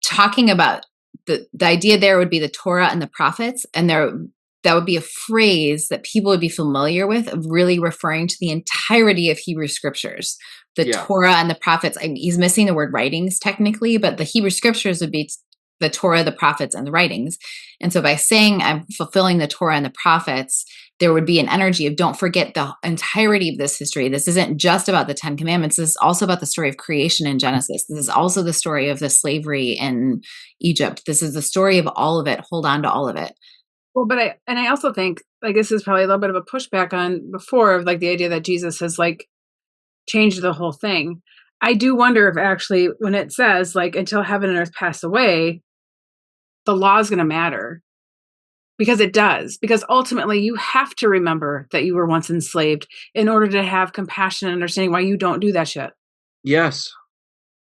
talking about the idea there would be the Torah and the prophets, and that would be a phrase that people would be familiar with, of really referring to the entirety of Hebrew scriptures. The Torah and the prophets, he's missing the word writings technically, but the Hebrew scriptures would be the Torah, the prophets, and the writings. And so by saying I'm fulfilling the Torah and the prophets, there would be an energy of don't forget the entirety of this history. This isn't just about the 10 commandments. This is also about the story of creation in Genesis. This is also the story of the slavery in Egypt. This is the story of all of it. Hold on to all of it. Well, but I also think like this is probably a little bit of a pushback on before of like the idea that Jesus has like changed the whole thing. I do wonder if actually when it says like until heaven and earth pass away, the law is going to matter. Because it does. Because ultimately you have to remember that you were once enslaved in order to have compassion and understanding why you don't do that shit. Yes.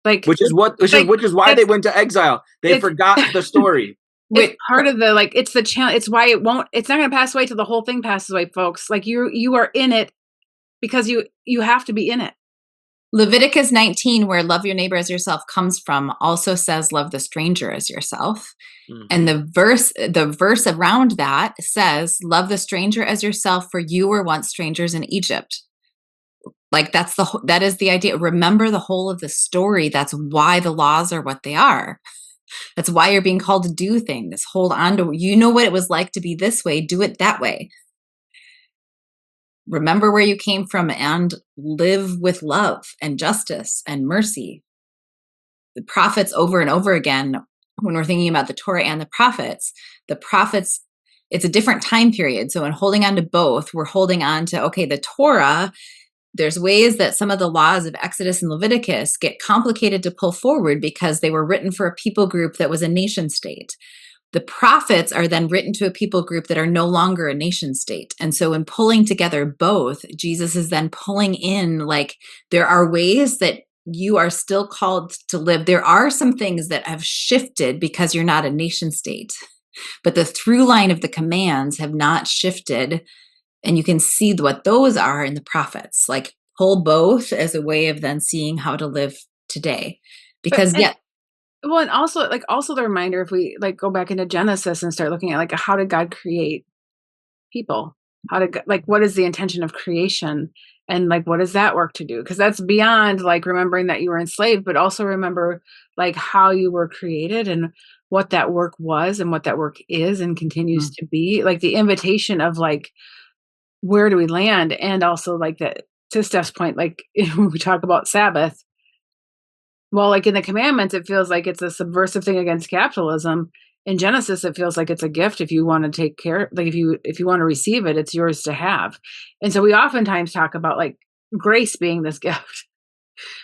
Like which is why they went to exile. They forgot the story. It's part of the, like, it's the challenge. It's why it's not going to pass away till the whole thing passes away, folks. Like, you are in it because you have to be in it. Leviticus 19, where love your neighbor as yourself comes from, also says love the stranger as yourself. Mm-hmm. And the verse around that says love the stranger as yourself, for you were once strangers in Egypt. Like, that is the idea. Remember the whole of the story. That's why the laws are what they are. That's why you're being called to do things. Hold on to, you know what it was like to be this way. Do it that way. Remember where you came from and live with love and justice and mercy. The prophets, over and over again, when we're thinking about the Torah and the prophets, it's a different time period. So in holding on to both, we're holding on to, okay, the Torah, there's ways that some of the laws of Exodus and Leviticus get complicated to pull forward because they were written for a people group that was a nation state. The prophets are then written to a people group that are no longer a nation state. And so in pulling together both, Jesus is then pulling in, like, there are ways that you are still called to live. There are some things that have shifted because you're not a nation state, but the through line of the commands have not shifted. And you can see what those are in the prophets. Like, pull both as a way of then seeing how to live today. Because well, and also the reminder, if we like go back into Genesis and start looking at, like, how did God create people? What is the intention of creation? And, like, what does that work to do? Because that's beyond, like, remembering that you were enslaved, but also remember, like, how you were created and what that work was and what that work is and continues to be. Like, the invitation of, like, where do we land? And also, like, that, to Steph's point, like, when we talk about Sabbath, well, like, in the commandments, it feels like it's a subversive thing against capitalism. In Genesis, it feels like it's a gift. If you want to take care, like, if you want to receive it, it's yours to have. And so we oftentimes talk about, like, grace being this gift.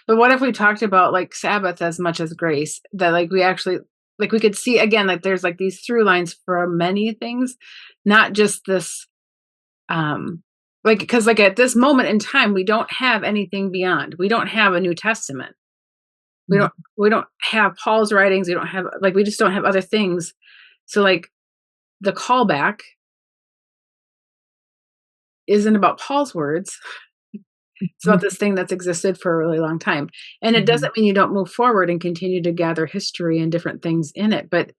But what if we talked about, like, Sabbath as much as grace, that, like, we actually, like, we could see again, like, there's, like, these through lines for many things, not just this, like, because, like, at this moment in time, we don't have anything beyond. We don't have a New Testament. We don't have Paul's writings. We don't have, like, we just don't have other things. So, like, the callback isn't about Paul's words. It's about this thing that's existed for a really long time. And it doesn't mean you don't move forward and continue to gather history and different things in it. But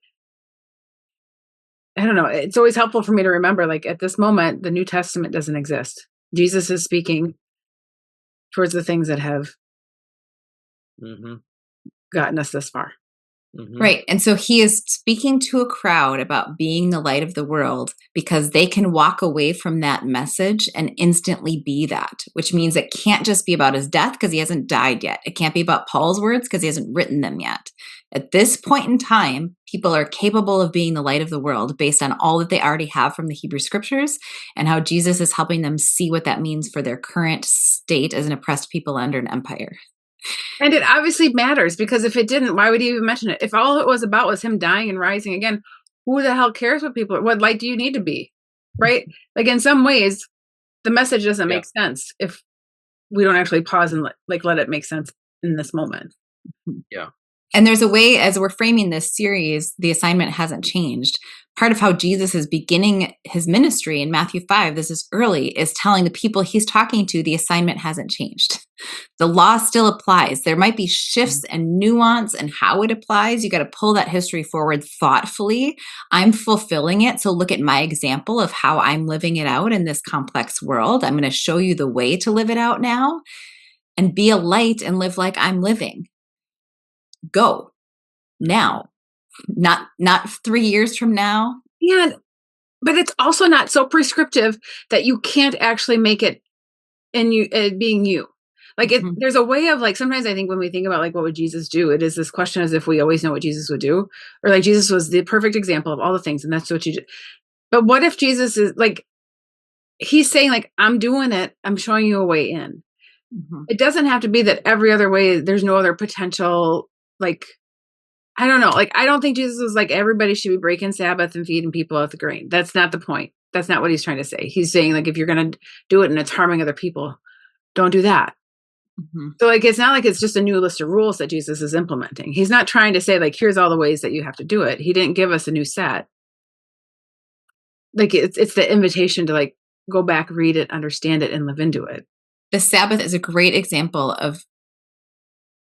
I don't know. It's always helpful for me to remember, like, at this moment, the New Testament doesn't exist. Jesus is speaking towards the things that have gotten us this far. Right. And so he is speaking to a crowd about being the light of the world because they can walk away from that message and instantly be that, which means it can't just be about his death because he hasn't died yet. It can't be about Paul's words because he hasn't written them yet. At this point in time, people are capable of being the light of the world based on all that they already have from the Hebrew scriptures and how Jesus is helping them see what that means for their current state as an oppressed people under an empire. And it obviously matters, because if it didn't, why would he even mention it? If all it was about was him dying and rising again, who the hell cares what people, what light do you need to be? Right? Like, in some ways, the message doesn't make sense if we don't actually pause and let it make sense in this moment. Yeah. And there's a way, as we're framing this series, the assignment hasn't changed. Part of how Jesus is beginning his ministry in Matthew 5, this is early, is telling the people he's talking to the assignment hasn't changed. The law still applies. There might be shifts and nuance and how it applies. You got to pull that history forward thoughtfully. I'm fulfilling it. So look at my example of how I'm living it out in this complex world. I'm going to show you the way to live it out now and be a light and live like I'm living. Go now, not 3 years from now. Yeah, but it's also not so prescriptive that you can't actually make it in you being you. Like, there's a way of, like, sometimes I think when we think about, like, what would Jesus do, it is this question as if we always know what Jesus would do, or like Jesus was the perfect example of all the things and that's what you do. But what if Jesus is, like, he's saying, like, I'm doing it, I'm showing you a way in. It doesn't have to be that every other way, there's no other potential. Like, I don't know. Like, I don't think Jesus was like, everybody should be breaking Sabbath and feeding people out the grain. That's not the point. That's not what he's trying to say. He's saying, like, if you're going to do it and it's harming other people, don't do that. Mhm. So like, it's not like it's just a new list of rules that Jesus is implementing. He's not trying to say like, here's all the ways that you have to do it. He didn't give us a new set. Like it's the invitation to like go back, read it, understand it, and live into it. The Sabbath is a great example of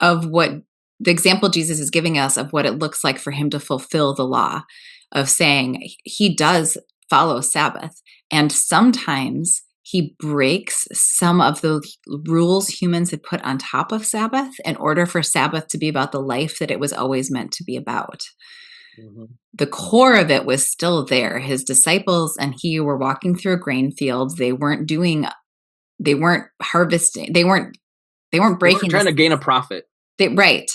what the example Jesus is giving us of what it looks like for him to fulfill the law, of saying he does follow Sabbath. And sometimes he breaks some of the rules humans had put on top of Sabbath in order for Sabbath to be about the life that it was always meant to be about. Mm-hmm. The core of it was still there. His disciples and he were walking through a grain field. They weren't harvesting. They weren't breaking. Trying to gain a profit. Right.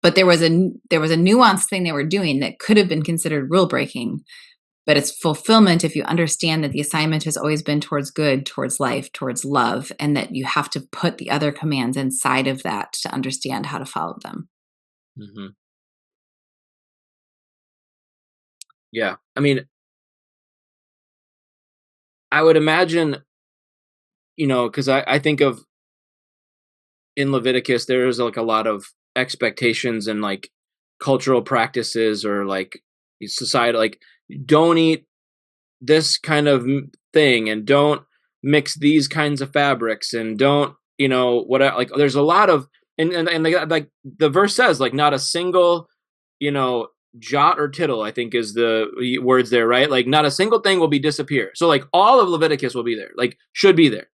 But there was a nuanced thing they were doing that could have been considered rule breaking, but it's fulfillment if you understand that the assignment has always been towards good, towards life, towards love, and that you have to put the other commands inside of that to understand how to follow them. Mm-hmm. Yeah. I mean, I would imagine, because I think of in Leviticus, there's like a lot of expectations and like cultural practices or like society, like don't eat this kind of thing and don't mix these kinds of fabrics and don't, whatever. Like there's a lot of, and like the verse says, like not a single, jot or tittle, I think is the words there, right? Like not a single thing will be disappear. So like all of Leviticus will be there, like should be there.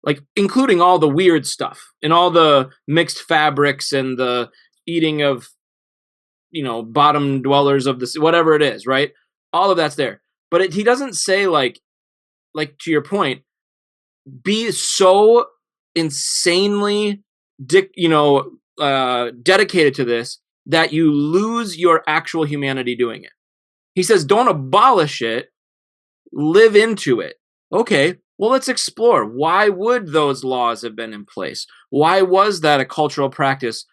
Like including all the weird stuff and all the mixed fabrics and the eating of, bottom dwellers of the whatever it is, right? All of that's there. But he doesn't say like to your point, be so insanely, dedicated to this that you lose your actual humanity doing it. He says, don't abolish it, live into it. Okay, well, let's explore. Why would those laws have been in place? Why was that a cultural practice,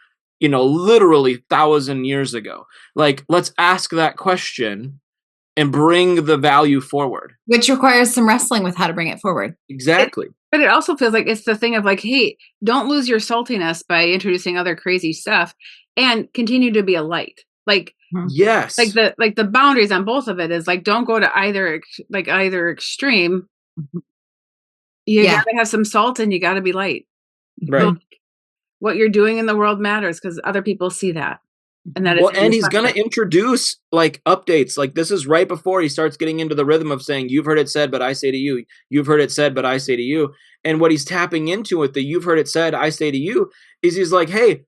literally 1,000 years ago? Like, let's ask that question and bring the value forward. Which requires some wrestling with how to bring it forward. Exactly. But it also feels like it's the thing of like, hey, don't lose your saltiness by introducing other crazy stuff and continue to be a light. Like, yes. Like the boundaries on both of it is like, don't go to either extreme. You gotta have some salt and you gotta be light. Right. So what you're doing in the world matters because other people see that. And that and he's going to introduce like updates. Like this is right before he starts getting into the rhythm of saying, you've heard it said, but I say to you, you've heard it said, but I say to you. And what he's tapping into with the you've heard it said, I say to you is he's like, hey,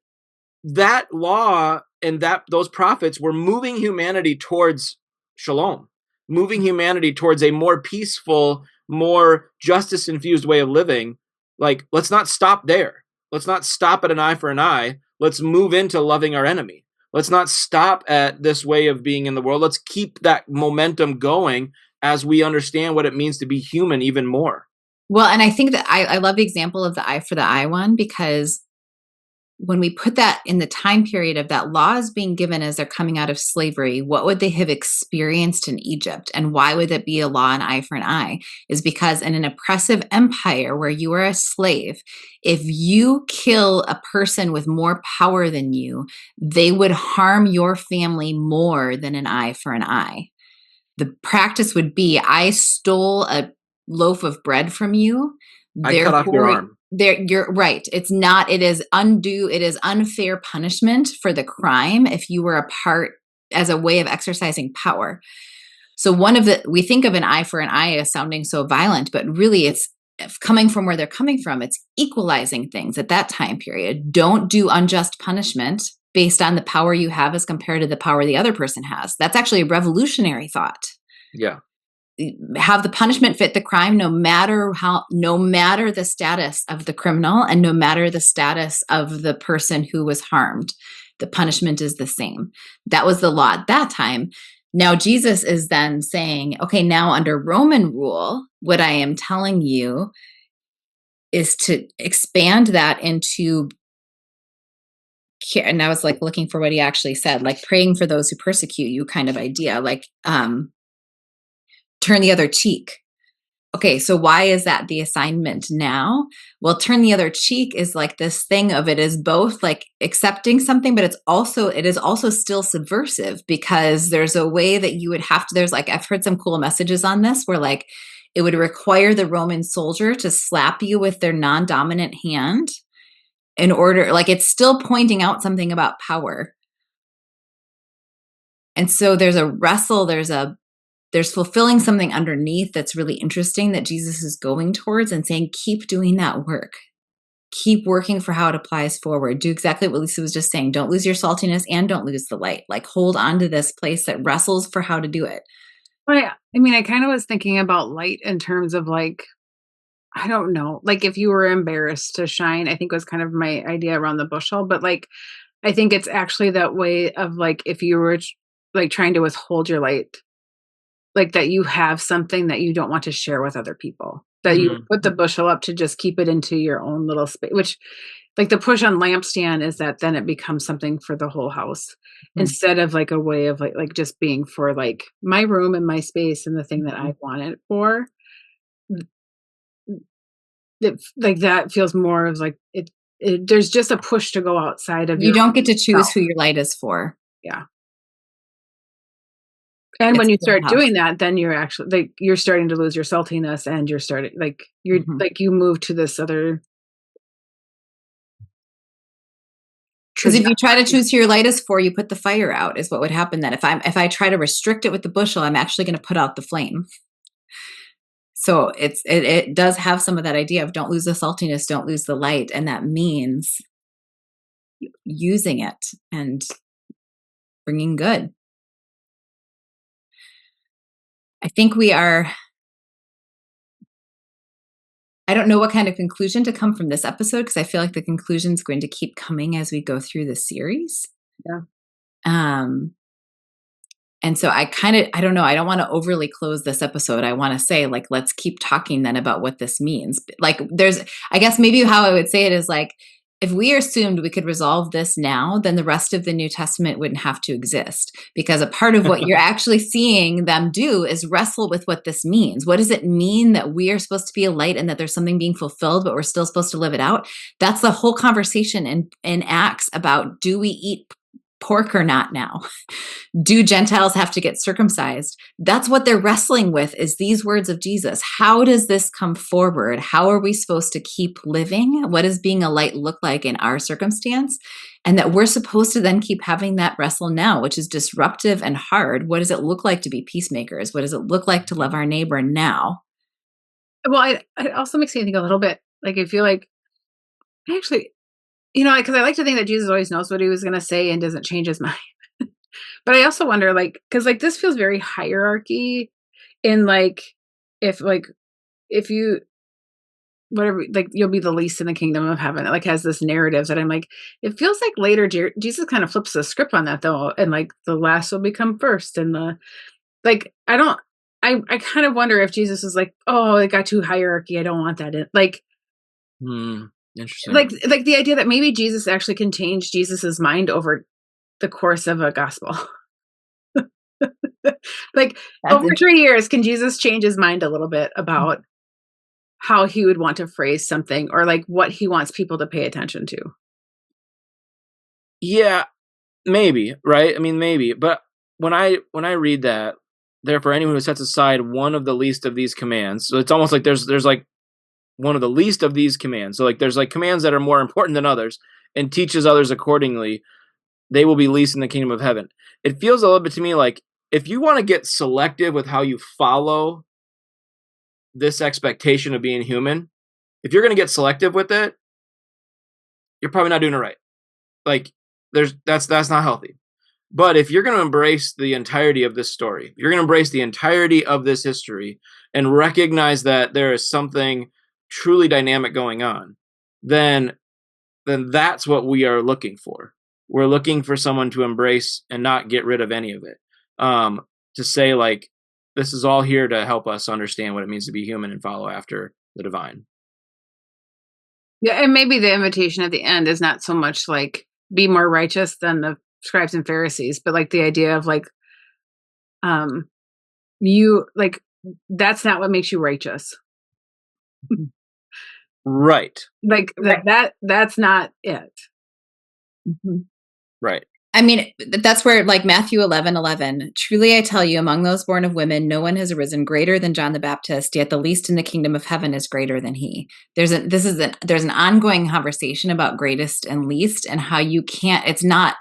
that law and those prophets were moving humanity towards shalom, moving humanity towards a more peaceful, more justice infused way of living. Like, let's not stop there. Let's not stop at an eye for an eye. Let's move into loving our enemy. Let's not stop at this way of being in the world. Let's keep that momentum going as we understand what it means to be human even more. Well, and I think that I love the example of the eye for the eye one, because when we put that in the time period of that law is being given as they're coming out of slavery, what would they have experienced in Egypt? And why would it be a law, an eye for an eye? Is because in an oppressive empire where you are a slave, if you kill a person with more power than you, they would harm your family more than an eye for an eye. The practice would be, I stole a loaf of bread from you. I cut off your arm. You're right. It is unfair punishment for the crime if you were a part as a way of exercising power. So we think of an eye for an eye as sounding so violent, but really it's coming from where they're coming from. It's equalizing things at that time period. Don't do unjust punishment based on the power you have as compared to the power the other person has. That's actually a revolutionary thought. Yeah. Have the punishment fit the crime, no matter the status of the criminal and no matter the status of the person who was harmed. The punishment is the same. That was the law at that time. Now Jesus is then saying, okay, now under Roman rule, what I am telling you is to expand that into, and I was like looking for what he actually said, like praying for those who persecute you kind of idea, like, turn the other cheek. okay, so why is that the assignment now? Well, turn the other cheek is like this thing of it is both like accepting something, but it is also still subversive, because there's a way that you would have to, there's like, I've heard some cool messages on this where like it would require the Roman soldier to slap you with their non-dominant hand in order, like it's still pointing out something about power. And so there's a wrestle, there's fulfilling something underneath that's really interesting that Jesus is going towards and saying, keep doing that work. Keep working for how it applies forward. Do exactly what Lisa was just saying. Don't lose your saltiness and don't lose the light. Like hold on to this place that wrestles for how to do it. Well, I mean, I kind of was thinking about light in terms of like, I don't know, like if you were embarrassed to shine, I think was kind of my idea around the bushel. But like, I think it's actually that way of like, if you were like trying to withhold your light, like that you have something that you don't want to share with other people, that you put the bushel up to just keep it into your own little space, which like the push on lampstand is that then it becomes something for the whole house instead of like a way of like just being for like my room and my space and the thing that I want it for. Like that feels more of like there's just a push to go outside of you don't get to choose who your light is for. Yeah. And when you start doing that, then you're actually like you're starting to lose your saltiness, and you're starting like you're like you move to this other. Because if you try to choose who your light is for, you put the fire out. Is what would happen then. If I try to restrict it with the bushel, I'm actually going to put out the flame. So it does have some of that idea of don't lose the saltiness, don't lose the light, and that means using it and bringing good. I think I don't know what kind of conclusion to come from this episode, because I feel like the conclusion is going to keep coming as we go through the series. Yeah. And so I don't know, I don't want to overly close this episode. I want to say like, let's keep talking then about what this means. Like I guess maybe how I would say it is like, if we assumed we could resolve this now, then the rest of the New Testament wouldn't have to exist, because a part of what you're actually seeing them do is wrestle with what this means. What does it mean that we are supposed to be a light and that there's something being fulfilled, but we're still supposed to live it out? That's the whole conversation in Acts about, do we eat pork or not now? Do Gentiles have to get circumcised? That's what they're wrestling with, is these words of Jesus. How does this come forward? How are we supposed to keep living? What does being a light look like in our circumstance? And that we're supposed to then keep having that wrestle now, which is disruptive and hard. What does it look like to be peacemakers? What does it look like to love our neighbor now? Well, it also makes me think a little bit like, I feel like I actually, because I like to think that Jesus always knows what he was going to say and doesn't change his mind. But I also wonder, like, because like this feels very hierarchy in like, if you, whatever, like you'll be the least in the kingdom of heaven. It like has this narrative that I'm like, it feels like later Jesus kind of flips the script on that though. And like the last will become first. And I kind of wonder if Jesus was like, oh, it got too hierarchy. I don't want that in like. Interesting. Like the idea that maybe Jesus actually can change Jesus's mind over the course of a gospel. Like over 3 years, can Jesus change his mind a little bit about how he would want to phrase something, or like what he wants people to pay attention to? Yeah, maybe, right? I mean, maybe. But when I read that, therefore anyone who sets aside one of the least of these commands, so it's almost like there's like one of the least of these commands. So like there's like commands that are more important than others, and teaches others accordingly, they will be least in the kingdom of heaven. It feels a little bit to me like, if you want to get selective with how you follow this expectation of being human, if you're going to get selective with it, you're probably not doing it right. Like that's not healthy. But if you're going to embrace the entirety of this story, you're going to embrace the entirety of this history and recognize that there is something truly dynamic going on, then that's what we are looking for. We're looking for someone to embrace and not get rid of any of it. To say like, this is all here to help us understand what it means to be human and follow after the divine. Yeah, and maybe the invitation at the end is not so much like be more righteous than the scribes and Pharisees, but like the idea of like, you like, that's not what makes you righteous. Right. Like that's not it. Mm-hmm. Right. I mean, that's where, like, Matthew 11:11, truly I tell you, among those born of women, no one has arisen greater than John the Baptist, yet the least in the kingdom of heaven is greater than he. There's an ongoing conversation about greatest and least, and how you can't, it's not,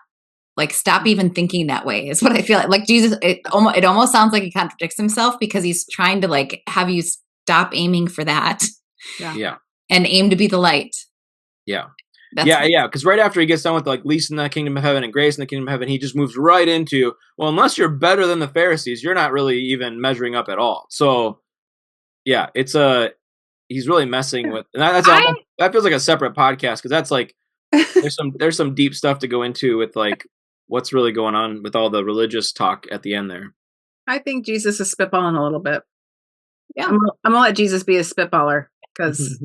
like, stop even thinking that way is what I feel like. Like, Jesus, it almost sounds like he contradicts himself, because he's trying to, like, have you stop aiming for that. Yeah. And aim to be the light. Yeah. Because right after he gets done with, like, least in the kingdom of heaven and grace in the kingdom of heaven, he just moves right into, well, unless you're better than the Pharisees, you're not really even measuring up at all. So, yeah, he's really messing with, and that feels like a separate podcast, because that's like there's some deep stuff to go into with, like, what's really going on with all the religious talk at the end there. I think Jesus is spitballing a little bit. Yeah, I'm gonna let Jesus be a spitballer, because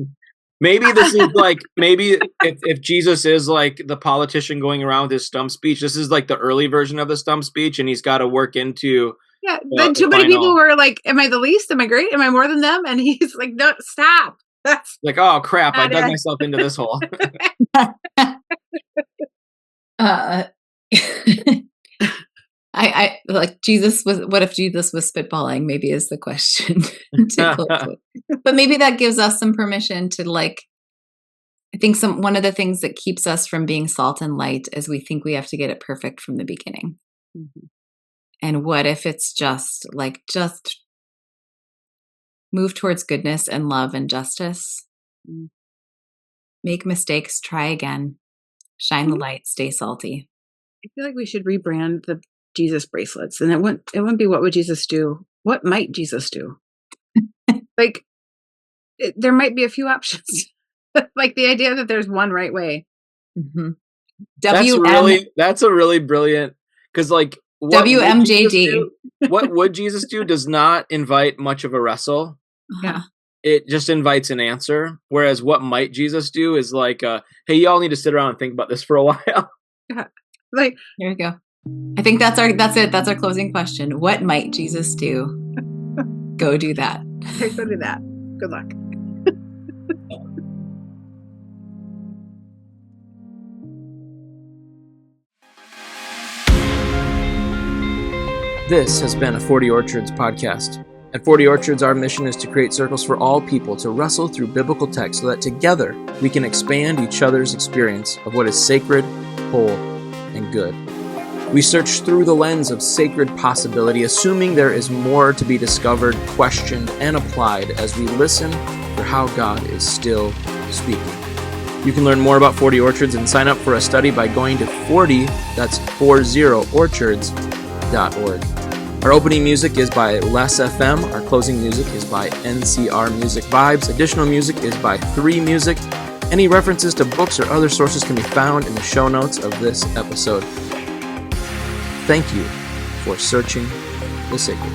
maybe this is like, maybe if Jesus is like the politician going around with his stump speech, this is like the early version of the stump speech, and he's got to work into. Yeah, then too many people were like, "Am I the least? Am I great? Am I more than them?" And he's like, "No, stop." That's like, oh crap! I dug myself into this hole. I like Jesus was. What if Jesus was spitballing? Maybe is the question to close with. But maybe that gives us some permission to, like, I think one of the things that keeps us from being salt and light is we think we have to get it perfect from the beginning. Mm-hmm. And what if it's just move towards goodness and love and justice? Mm-hmm. Make mistakes, try again, shine the light, stay salty. I feel like we should rebrand the Jesus bracelets, and it wouldn't be what would Jesus do? What might Jesus do? Like, there might be a few options. Like the idea that there's one right way. Mm-hmm. That's a really brilliant, because, like, WMJD. What would Jesus do does not invite much of a wrestle. Yeah. It just invites an answer. Whereas what might Jesus do is like, hey, y'all need to sit around and think about this for a while. Yeah. Like, here we go. I think that's it. That's our closing question. What might Jesus do? Go do that. Okay, go do that. Good luck. This has been a 40 Orchards podcast. At 40 Orchards, our mission is to create circles for all people to wrestle through biblical text so that together we can expand each other's experience of what is sacred, whole, and good. We search through the lens of sacred possibility, assuming there is more to be discovered, questioned, and applied as we listen for how God is still speaking. You can learn more about 40 Orchards and sign up for a study by going to 40, that's 40orchards.org. Our opening music is by Les FM. Our closing music is by NCR Music Vibes. Additional music is by 3 Music. Any references to books or other sources can be found in the show notes of this episode. Thank you for searching the sacred.